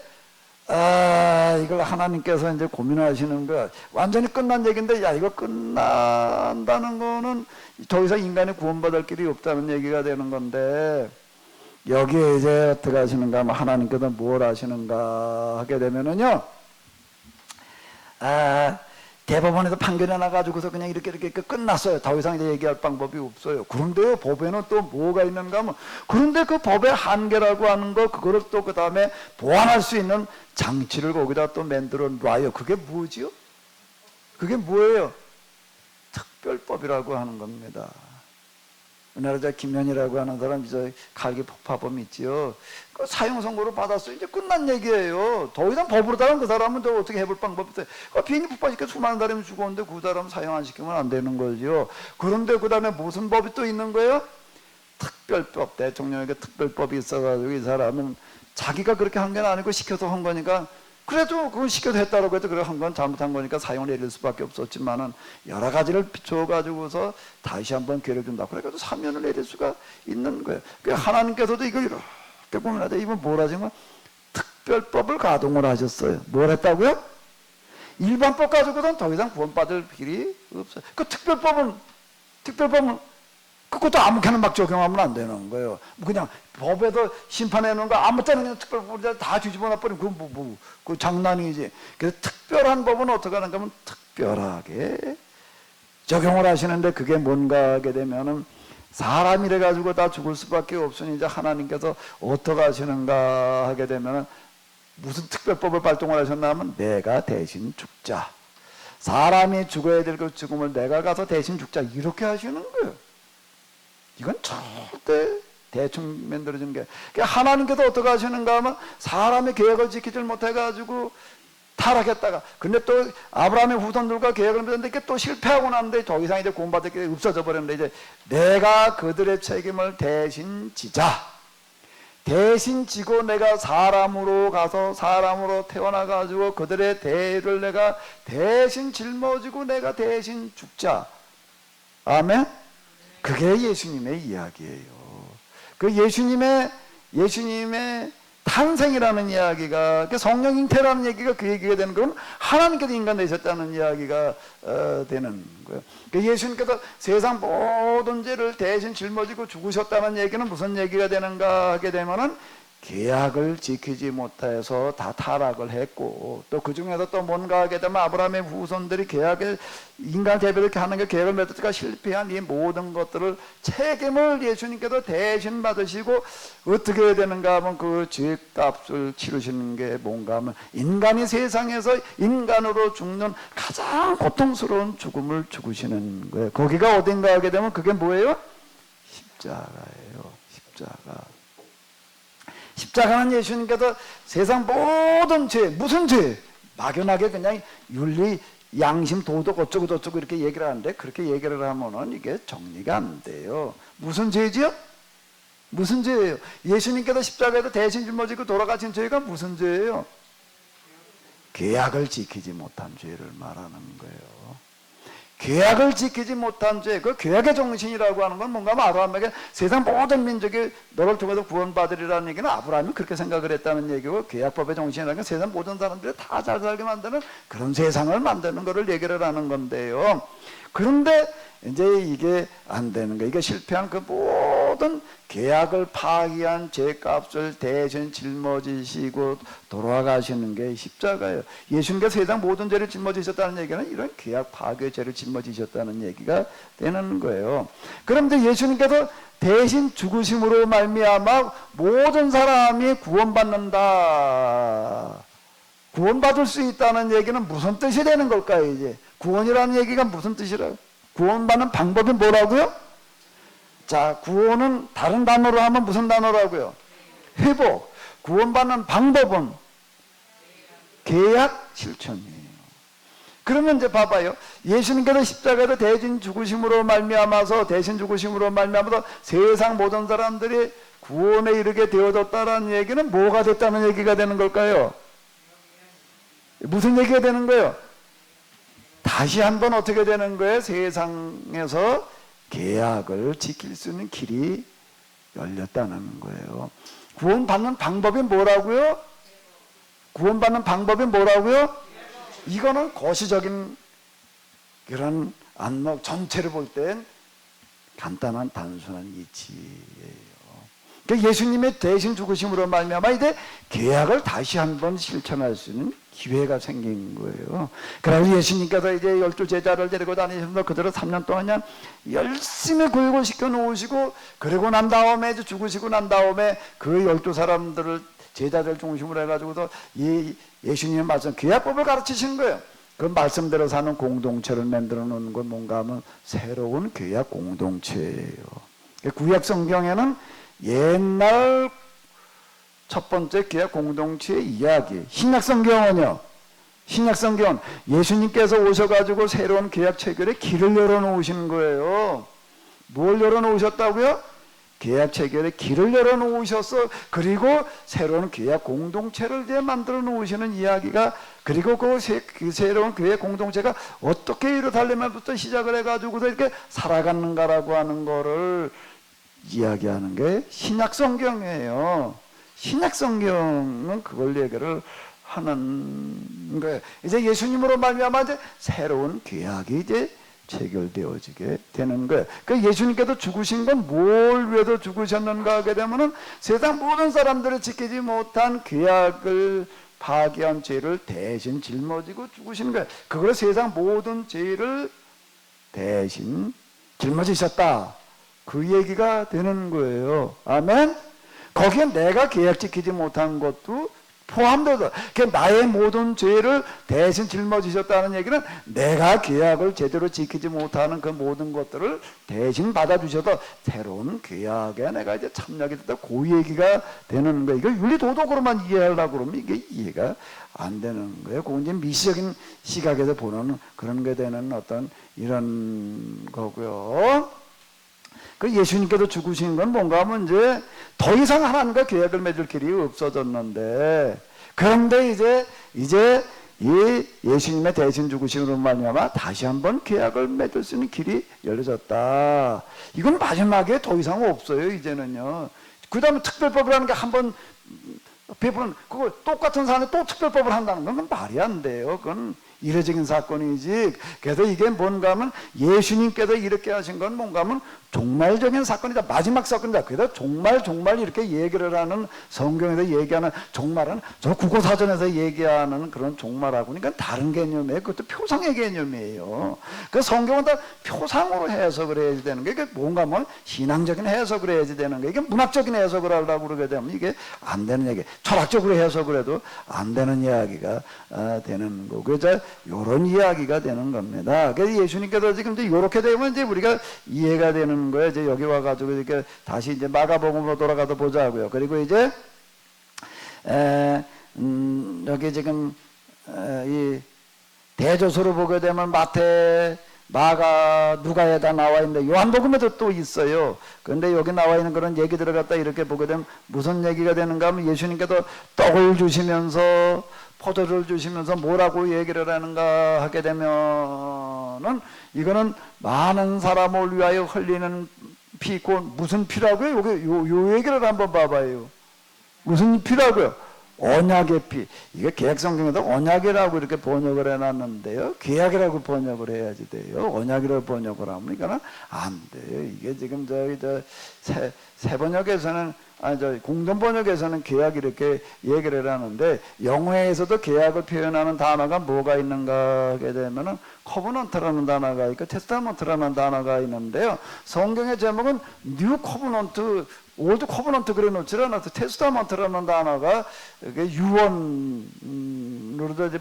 [SPEAKER 1] 이걸 하나님께서 이제 고민하시는 거야. 완전히 끝난 얘기인데, 야, 이거 끝난다는 거는 더 이상 인간이 구원받을 길이 없다는 얘기가 되는 건데, 여기에 이제 어떻게 하시는가 하면 하나님께서 뭘 하시는가 하게 되면은요, 대법원에서 판결이 나가지고서 그냥 이렇게 끝났어요. 더 이상 이제 얘기할 방법이 없어요. 그런데요, 법에는 또 뭐가 있는가 하면, 그런데 그 법의 한계라고 하는 거, 그거를 또 그 다음에 보완할 수 있는 장치를 거기다 또 만들어 놔요. 그게 뭐지요? 그게 뭐예요? 특별법이라고 하는 겁니다. 우리나라 김현이라고 하는 사람, 저 칼기 폭파범 있지요. 그 사형 선고를 받았어요. 이제 끝난 얘기예요. 더 이상 법으로 따르면 그 사람은 또 어떻게 해볼 방법이 있어요. 비행기 폭파시켜 수많은 사람이 죽었는데 그 사람 사형 안 시키면 안 되는 거죠. 그런데 그 다음에 무슨 법이 또 있는 거예요? 특별법. 대통령에게 특별법이 있어가지고 이 사람은 자기가 그렇게 한 게 아니고 시켜서 한 거니까, 그래도 그걸 시켜서 했다고 해도 그래 한 건 잘못한 거니까 사형을 내릴 수밖에 없었지만은 여러 가지를 비춰가지고서 다시 한번 기회를 준다. 그래가지고 사면을 내릴 수가 있는 거예요. 하나님께서도 이걸 이렇게 고민하다. 이번 뭘 하신 거야? 특별법을 가동을 하셨어요. 뭘 했다고요? 일반법 가지고는 더 이상 구원받을 길이 없어요. 그 특별법은 그것도 아무렇게나 막 적용하면 안 되는 거예요. 그냥 법에도 심판해 놓은 거 아무 때나 그냥 특별법을 다 뒤집어 놔버리면 그 장난이지. 그래서 특별한 법은 어떻게 하는가 하면 특별하게 적용을 하시는데, 그게 뭔가 하게 되면은 사람이래 가지고 다 죽을 수밖에 없으니 이제 하나님께서 어떻게 하시는가 하게 되면은 무슨 특별법을 발동을 하셨나 하면 내가 대신 죽자. 사람이 죽어야 될 그 죽음을 내가 가서 대신 죽자. 이렇게 하시는 거예요. 이건 절대 대충 만들어진 게. 하나님께서 어떻게 하시는가 하면 사람의 계획을 지키지 못해가지고 타락했다가, 근데 또 아브라함의 후손들과 계획을 맺었는데 이게 또 실패하고 났는데 더 이상 이제 구원받을 게 없어져 버렸는데, 이제 내가 그들의 책임을 대신 지자. 대신 지고 내가 사람으로 가서 사람으로 태어나가지고 그들의 대를 내가 대신 짊어지고 내가 대신 죽자. 아멘? 그게 예수님의 이야기예요. 그 예수님의 탄생이라는 이야기가, 성령 잉태라는 얘기가 그 얘기가 되는 건 하나님께서 인간 되셨다는 이야기가 되는 거예요. 예수님께서 세상 모든 죄를 대신 짊어지고 죽으셨다는 얘기는 무슨 얘기가 되는가 하게 되면은 계약을 지키지 못해서 다 타락을 했고, 또 그 중에서 또 뭔가 하게 되면 아브라함의 후손들이 계약을, 인간 대비를 이렇게 하는 게 계약을 맺었으니까 실패한 이 모든 것들을 책임을 예수님께서 대신 받으시고 어떻게 해야 되는가 하면 그 죄값을 치르시는 게 뭔가 하면 인간이 세상에서 인간으로 죽는 가장 고통스러운 죽음을 죽으시는 거예요. 거기가 어딘가 하게 되면 그게 뭐예요? 십자가예요. 십자가. 십자가는 예수님께서 세상 모든 죄, 무슨 죄? 막연하게 그냥 윤리, 양심, 도덕 어쩌고 저쩌고 이렇게 얘기를 하는데, 그렇게 얘기를 하면은 이게 정리가 안 돼요. 무슨 죄지요? 무슨 죄예요? 예수님께서 십자가에서 대신 짊어지고 돌아가신 죄가 무슨 죄예요? 계약을 지키지 못한 죄를 말하는 거예요. 계약을 지키지 못한 죄, 그 계약의 정신이라고 하는 건 뭔가 하면 아브라함에게 세상 모든 민족이 너를 통해서 구원받으리라는 얘기는 아브라함이 그렇게 생각을 했다는 얘기고, 계약법의 정신이라는 건 세상 모든 사람들이 다 잘 살게 만드는 그런 세상을 만드는 것을 얘기를 하는 건데요. 그런데 이제 이게 안 되는 거예요. 이게 실패한 그 모든 계약을 파기한 죄값을 대신 짊어지시고 돌아가시는 게 십자가예요. 예수님께서 세상 모든 죄를 짊어지셨다는 얘기는 이런 계약 파괴 죄를 짊어지셨다는 얘기가 되는 거예요. 그런데 예수님께서 대신 죽으심으로 말미암아 모든 사람이 구원받는다, 구원받을 수 있다는 얘기는 무슨 뜻이 되는 걸까요? 이제 구원이라는 얘기가 무슨 뜻이라고? 구원받는 방법이 뭐라고요? 자, 구원은 다른 단어로 하면 무슨 단어라고요? 회복. 구원받는 방법은 계약 실천이에요. 그러면 이제 봐봐요. 예수님께서 십자가에서 대신 죽으심으로 말미암아서 세상 모든 사람들이 구원에 이르게 되어졌다는 얘기는 뭐가 됐다는 얘기가 되는 걸까요? 무슨 얘기가 되는 거예요? 다시 한번 어떻게 되는 거예요? 세상에서 계약을 지킬 수 있는 길이 열렸다는 거예요. 구원받는 방법이 뭐라고요? 구원받는 방법이 뭐라고요? 이거는 거시적인 그런 안목 전체를 볼 땐 간단한 단순한 이치예요. 그러니까 예수님의 대신 죽으심으로 말미암아 이제 계약을 다시 한번 실천할 수 있는 기회가 생긴 거예요. 그래서 예수님께서 이제 12 제자를 데리고 다니시면서 그들을 3년 동안 그냥 열심히 교육시켜 놓으시고, 그리고 난 다음에 이제 죽으시고 난 다음에 그 12 사람들을 제자들 중심으로 해가지고서 예수님의 말씀, 계약법을 가르치신 거예요. 그 말씀대로 사는 공동체를 만들어 놓는 건 뭔가 하면 새로운 계약 공동체예요. 구약 성경에는 옛날 첫 번째 계약 공동체의 이야기, 신약 성경은요, 신약 성경은 예수님께서 오셔가지고 새로운 계약 체결에 길을 열어놓으신 거예요. 뭘 열어놓으셨다고요? 계약 체결에 길을 열어놓으셨어. 그리고 새로운 계약 공동체를 이제 만들어 놓으시는 이야기가, 그리고 그 새로운 계약 공동체가 어떻게 이루어달려면부터 시작을 해가지고서 이렇게 살아가는가라고 하는 거를 이야기하는 게 신약 성경이에요. 신약 성경은 그걸 얘기를 하는 거예요. 이제 예수님으로 말미암아 이제 새로운 계약이 이제 체결되어지게 되는 거예요. 그 예수님께서 죽으신 건 뭘 위해서 죽으셨는가 하게 되면은 세상 모든 사람들이 지키지 못한 계약을 파기한 죄를 대신 짊어지고 죽으신 거예요. 그걸 세상 모든 죄를 대신 짊어지셨다, 그 얘기가 되는 거예요. 아멘. 거기에 내가 계약 지키지 못한 것도 포함돼서, 나의 모든 죄를 대신 짊어지셨다는 얘기는 내가 계약을 제대로 지키지 못하는 그 모든 것들을 대신 받아주셔서 새로운 계약에 내가 이제 참여하게 됐다, 그 얘기가 되는 거예요. 이거 윤리도덕으로만 이해하려고 그러면 이게 이해가 안 되는 거예요. 그건 이제 미시적인 시각에서 보는 그런 게 되는 어떤 이런 거고요. 그 예수님께서 죽으신 건 뭔가 하면 이제 더 이상 하나님과 계약을 맺을 길이 없어졌는데, 그런데 이제 이 예수님의 대신 죽으심으로 말미암아 다시 한번 계약을 맺을 수 있는 길이 열려졌다. 이건 마지막에 더 이상 없어요, 이제는요. 그 다음에 특별법이라는 게 한번 베푸는, 그거 똑같은 사람이 또 특별법을 한다는 건 말이 안 돼요. 그건 이례적인 사건이지. 그래서 이게 뭔가 하면 예수님께서 이렇게 하신 건 뭔가 하면 종말적인 사건이다, 마지막 사건이다. 그래서 종말 이렇게 얘기를 하는, 성경에서 얘기하는 종말은 저 국어사전에서 얘기하는 그런 종말하고는 그러니까 다른 개념이에요. 그것도 표상의 개념이에요. 그 성경은 다 표상으로 해석을 해야지 되는 게, 뭔가 뭐 신앙적인 해석을 해야지 되는 게, 이게 문학적인 해석을 하려고 그러게 되면 이게 안 되는 얘기, 철학적으로 해석을 해도 안 되는 이야기가 되는 거고, 그래서 이런 이야기가 되는 겁니다. 그래서 예수님께서 지금 이제 이렇게 되면 이제 우리가 이해가 되는 거예요. 이제 여기 와가지고 이렇게 다시 이제 마가복음으로 돌아가서 보자고요. 그리고 이제 여기 지금 이 대조서로 보게 되면 마태, 마가, 누가에다 나와 있는데 요한복음에도 또 있어요. 그런데 여기 나와 있는 그런 얘기들을 갖다 이렇게 보게 되면 무슨 얘기가 되는가 하면, 예수님께서 떡을 주시면서 포도주를 주시면서 뭐라고 얘기를 하는가 하게 되면은 이거는 많은 사람을 위하여 흘리는 피 있고 무슨 피라고요? 요 얘기를 한번 봐봐요. 무슨 피라고요? 언약의 피. 이게 개혁성경에도 언약이라고 이렇게 번역을 해놨는데요. 계약이라고 번역을 해야지 돼요. 언약이라고 번역을 하면 이거는 안 돼요. 이게 지금 새 번역에서는 공전 번역에서는 계약 이렇게 얘기를 하는데 영어에서도 계약을 표현하는 단어가 뭐가 있는가 하게 되면은 커버넌트라는 단어가 있고 테스타먼트라는 단어가 있는데요. 성경의 제목은 뉴 커버넌트, 올드 커버넌트 그래 놓지 않아서 테스타먼트라는 단어가 유언으로도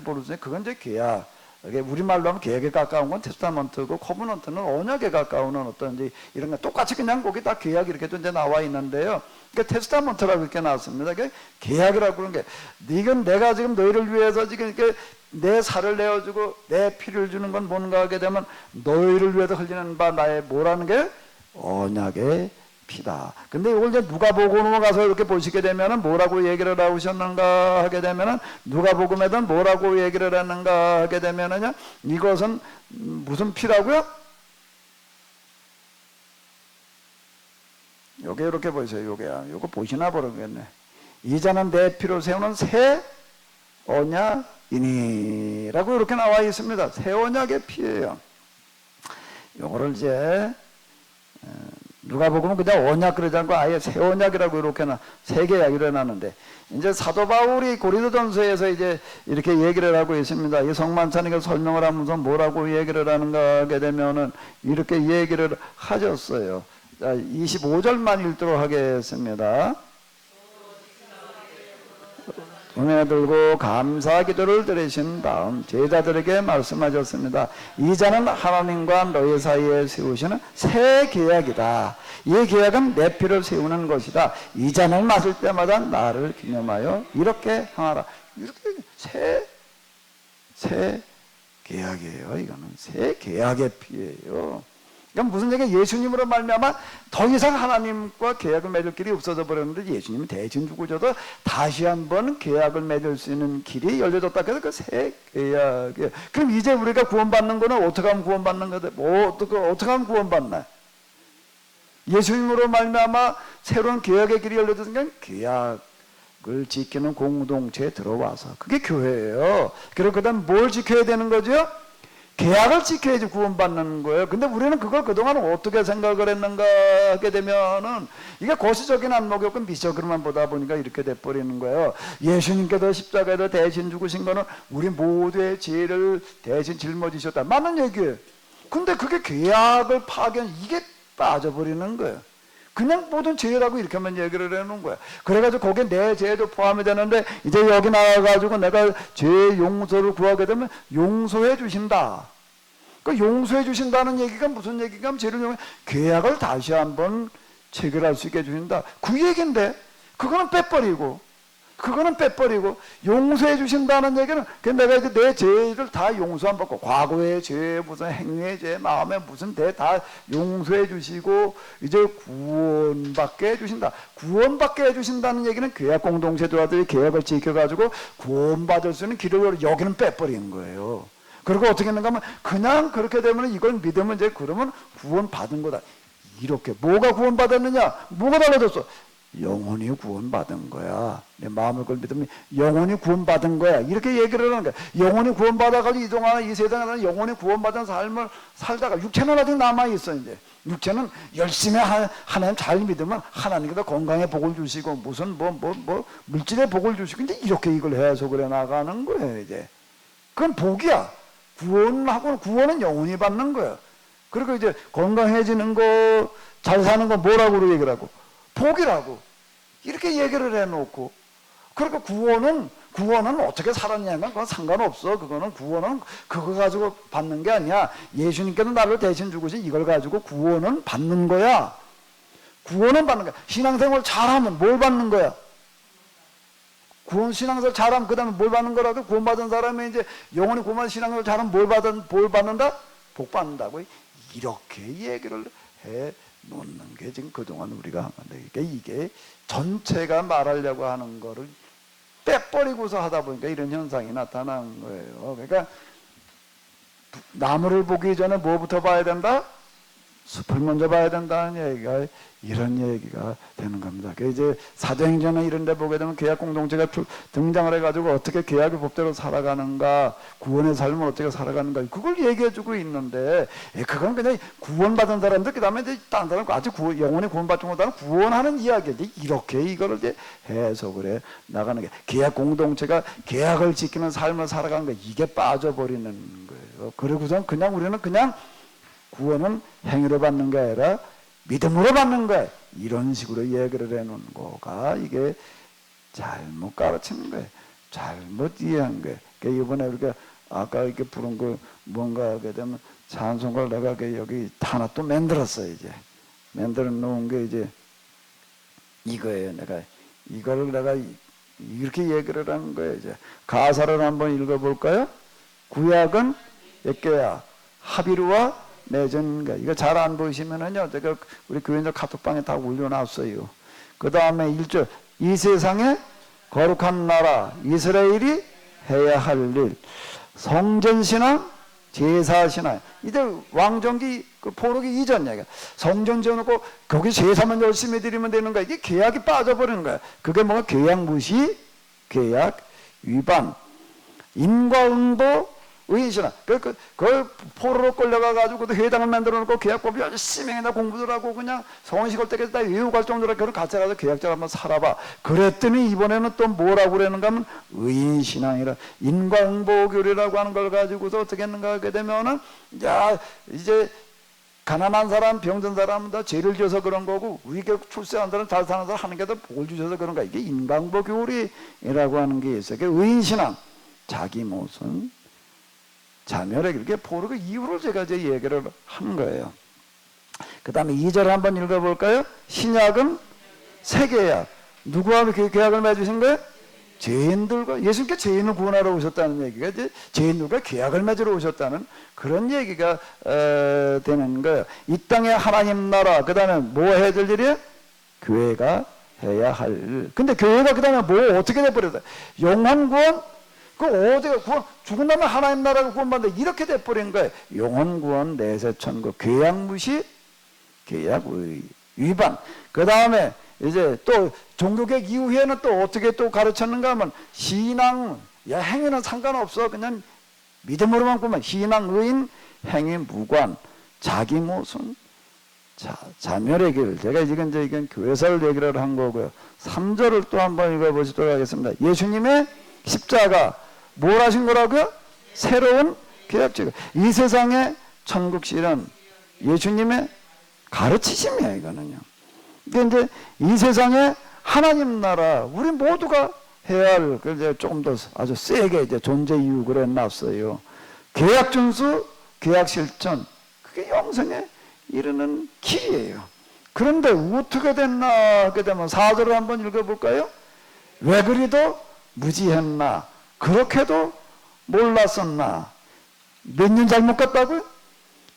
[SPEAKER 1] 모르죠. 그건 이제 계약. 우리말로 하면 계약에 가까운 건 테스타먼트고 커버넌트는 언약에 가까운 어떤 이제 이런 거 똑같이 그냥 거기 다 계약 이렇게 이제 나와 있는데요. 그러니까 테스타먼트라고 이렇게 나왔습니다. 그러니까 계약이라고 그런 게 이건 내가 지금 너희를 위해서 지금 이렇게 내 살을 내어주고 내 피를 주는 건 뭔가 하게 되면 너희를 위해서 흘리는 바 나의 뭐라는 게 언약의 피다. 근데 이걸 이제 누가복음으로 가서 이렇게 보시게 되면은 뭐라고 얘기를 하셨는가 하게 되면은 누가복음에는 뭐라고 얘기를 했는가 하게 되면은요 이것은 무슨 피라고요? 요게 이렇게 보세요. 요거 보시나 모르겠네. 이자는 내 피로 세우는 새 언약이니라고 이렇게 나와 있습니다. 새 언약의 피예요. 요거를 이제 누가복음은 그냥 언약 그러지 않고 아예 새 언약이라고 이렇게 새 계약이라 해놨는데 이제 사도 바울이 고린도전서에서 이제 이렇게 얘기를 하고 있습니다. 이 성만찬에게 설명을 하면서 뭐라고 얘기를 하는가 하게 되면은 이렇게 얘기를 하셨어요. 자, 25절만 읽도록 하겠습니다. 손에 들고 감사 기도를 드리신 다음 제자들에게 말씀하셨습니다. 이 잔은 하나님과 너희 사이에 세우시는 새 계약이다. 이 계약은 내 피를 세우는 것이다. 이 잔을 마실 때마다 나를 기념하여 이렇게 행하라. 이렇게 새 계약이에요. 이거는 새 계약의 피예요. 그러니까 무슨 얘기가 예수님으로 말미암아 더 이상 하나님과 계약을 맺을 길이 없어져 버렸는데 예수님이 대신 죽으셔도 다시 한번 계약을 맺을 수 있는 길이 열려졌다. 그래서 그 새 계약이에요. 그럼 이제 우리가 구원받는 거는 어떻게 하면 구원받는 거다? 어떻게 하면 구원받나? 예수님으로 말미암아 새로운 계약의 길이 열려졌으니까 계약을 지키는 공동체에 들어와서 그게 교회예요. 그리고 그다음 뭘 지켜야 되는 거죠? 계약을 지켜야지 구원받는 거예요. 근데 우리는 그걸 그동안 어떻게 생각을 했는가 하게 되면은 이게 거시적인 안목이었고 미적으로만 보다 보니까 이렇게 돼버리는 거예요. 예수님께서 십자가에서 대신 죽으신 거는 우리 모두의 죄를 대신 짊어지셨다. 맞는 얘기예요. 근데 그게 계약을 파견 이게 빠져버리는 거예요. 그냥 모든 죄라고 이렇게만 얘기를 해놓은 거야. 그래가지고 거기에 내 죄도 포함이 되는데 이제 여기 나와가지고 내가 죄 용서를 구하게 되면 용서해 주신다. 그 용서해 주신다는 얘기가 무슨 얘기가 죄를 계약을 다시 한번 체결할 수 있게 해주신다. 그 얘기인데 그거는 빼버리고 용서해 주신다는 얘기는 내가 이제 내 죄를 다 용서 안 받고 과거의 죄, 무슨 행위의 죄, 마음의 무슨 죄 다 용서해 주시고 이제 구원받게 해주신다. 구원받게 해주신다는 얘기는 계약 공동체들이 계약을 지켜가지고 구원받을 수 있는 길을 여기는 빼버리는 거예요. 그리고 어떻게 했는가 하면 그냥 그렇게 되면 이걸 믿으면 이제 그러면 구원받은 거다. 이렇게 뭐가 구원받았느냐? 뭐가 달라졌어? 영혼이 구원받은 거야. 내 마음을 그걸 믿으면 영혼이 구원받은 거야. 이렇게 얘기를 하는 거야. 영혼이 구원받아가지고 이동하는 이 세상에서는 영혼이 구원받은 삶을 살다가 육체는 아직 남아있어. 이제 육체는 열심히 하나님 잘 믿으면 하나님께서 건강의 복을 주시고 무슨 물질의 복을 주시고 이제 이렇게 이걸 해석을 해나가는 거예요. 이제 그건 복이야. 구원은 영혼이 받는 거야. 그리고 이제 건강해지는 거, 잘 사는 거 뭐라고 얘기를 하고 복이라고 이렇게 얘기를 해놓고 그러니까 구원은 어떻게 살았냐면 그건 상관없어. 그거는 구원은 그거 가지고 받는 게 아니야. 예수님께서 나를 대신 죽으신 이걸 가지고 구원은 받는 거야. 구원은 받는 거야. 신앙생활 잘하면 뭘 받는 거야? 구원 신앙생활 잘하면 그 다음에 뭘 받는 거라고? 구원받은 사람이 이제 영원히 구원받은 신앙생활 잘하면 뭘 받는다? 복 받는다고 이렇게 얘기를 해 놓는 게 지금 그동안 우리가 한 건데 이게 전체가 말하려고 하는 거를 빼버리고서 하다 보니까 이런 현상이 나타난 거예요. 그러니까 나무를 보기 전에 뭐부터 봐야 된다? 숲을 먼저 봐야 된다는 얘기가 이런 얘기가 되는 겁니다. 이제 사도행전은 이런 데 보게 되면 계약 공동체가 등장을 해가지고 어떻게 계약의 법대로 살아가는가, 구원의 삶을 어떻게 살아가는가, 그걸 얘기해주고 있는데, 그건 그냥 구원받은 사람들, 그 다음에 이제 다른 사람, 아직 영원히 구원받지 못하는 구원하는 이야기지. 이렇게 이거를 이제 해석을 해 나가는 게, 계약 공동체가 계약을 지키는 삶을 살아가는 거, 이게 빠져버리는 거예요. 그리고선 그냥 우리는 그냥 구원은 행위로 받는 게 아니라 믿음으로 받는 거야. 이런 식으로 얘기를 해놓은 거가 이게 잘못 가르치는 거예요. 잘못 이해한 거예요. 그러니까 이번에 우리가 아까 이렇게 부른 거 뭔가 하게 되면 찬송가를 내가 여기 하나 또 만들었어요. 이제 만들어 놓은 게 이제 이거예요. 내가 이렇게 얘기를 하는 거예요. 이제 가사를 한번 읽어볼까요? 구약은 에케야 하비루와 맺은가. 이거 잘 안 보시면은요, 제가 우리 교인들 카톡방에 다 올려놨어요. 그 다음에 1절, 이 세상에 거룩한 나라 이스라엘이 해야 할 일, 성전신앙, 제사신앙. 이제 왕정기 그 포로기 이전 얘기야. 성전 지어놓고 거기 제사만 열심히 드리면 되는 거야. 이게 계약이 빠져버리는 거야. 그게 뭐가 계약 무시, 계약 위반, 인과응보, 의인신앙. 그 포로로 끌려가가지고 그 회당을 만들어 놓고 계약법 열심히 해다 공부들 하고 그냥 성원식을 때까지 다 외우고 갈 정도로 그런 같이 가서 계약자를 한번 살아봐. 그랬더니 이번에는 또 뭐라고 그러는가 하면 의인신앙이라, 인과응보교리라고 하는 걸 가지고서 어떻게 했는가 하게 되면은, 야, 이제 가난한 사람, 병든 사람은 다 죄를 지어서 그런 거고, 위계 출세한 사람, 잘 사는 사람 하는 게 다 복을 주셔서 그런 거야. 이게 인과응보교리라고 하는 게 있어요. 의인신앙, 자기 모순, 자멸의 이렇게 포로그 이유를 제가 이제 얘기를 한 거예요. 그 다음에 2절 한번 읽어볼까요? 신약은 새 계약. 누구와 계약을 맺으신 거예요? 죄인들과. 예수님께 죄인을 구원하러 오셨다는 얘기가 이제 죄인들과 계약을 맺으러 오셨다는 그런 얘기가 되는 거예요. 이 땅에 하나님 나라, 그 다음에 뭐 해야 될 일이에요? 교회가 해야 할 일. 근데 교회가 그 다음에 뭐 어떻게 돼버렸어요? 영원 구원? 그 어디가 구원, 죽은 다음에 하나님 나라가 구원받는다 이렇게 돼버린 거예요. 영원 구원, 내세 천국, 계약 무시, 계약 위반. 그 다음에 이제 또 종교개혁 이후에는 또 어떻게 또 가르쳤는가 하면, 신앙, 야 행위는 상관없어, 그냥 믿음으로만 꾸면 신앙, 의인, 행위 무관, 자기 모순, 자멸의 길. 제가 지금 이제 이건 교회사를 얘기를 한 거고요. 3절을 또 한번 읽어보시도록 하겠습니다. 예수님의 십자가 뭘 하신 거라고요? 새로운 계약적. 이 세상의 천국실은 예수님의 가르치심이에요. 이거는요. 근데 이제 이 세상에 하나님 나라, 우리 모두가 해야 할, 이제 조금 더 아주 세게 이제 존재 이유 그래 놨어요. 계약 준수, 계약 실천, 그게 영생에 이르는 길이에요. 그런데 어떻게 됐나 하게 되면 4절을 한번 읽어볼까요? 왜 그리도 무지했나, 그렇게도 몰랐었나. 몇 년 잘못 갔다고요?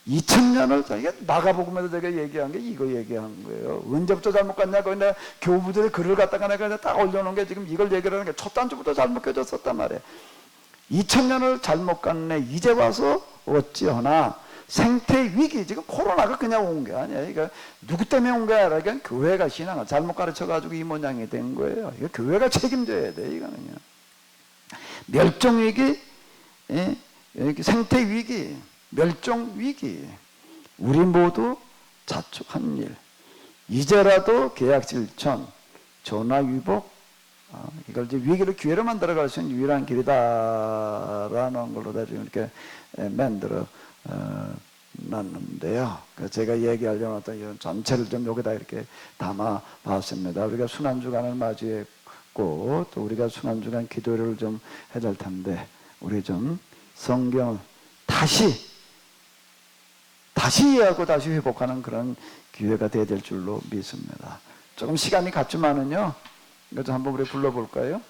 [SPEAKER 1] 2000년을. 이게 마가복음에서 제가 얘기한 게 이거 얘기한 거예요. 언제부터 잘못 갔냐, 거기 내가 교부들의 글을 갖다가 내가 딱 올려놓은 게 지금 이걸 얘기를 하는 게 첫 단추부터 잘못 껴졌었단 말이에요. 2000년을 잘못 갔네, 이제 와서 어찌하나. 생태 위기, 지금 코로나가 그냥 온 게 아니에요. 그러니까 누구 때문에 온 게 아니라 그냥 교회가 신앙을 잘못 가르쳐가지고 이 모양이 된 거예요. 이거 교회가 책임져야 돼, 이거는요. 멸종위기, 생태위기, 멸종위기, 우리 모두 자축한 일. 이제라도 계약실천, 전화위복, 이걸 이제 위기를 기회로 만들어갈 수 있는 유일한 길이다라는 걸로 다 지금 이렇게 만들어 놨는데요. 제가 얘기하려는 어떤 이런 전체를 좀 여기다 이렇게 담아 봤습니다. 우리가 순환주간을 맞이했고, 또 우리가 순환주간 기도를 좀 해야 될 텐데, 우리 좀 성경을 다시 이해하고 다시 회복하는 그런 기회가 돼야 될 줄로 믿습니다. 조금 시간이 갔지만은요, 이거 좀 한번 우리 불러볼까요?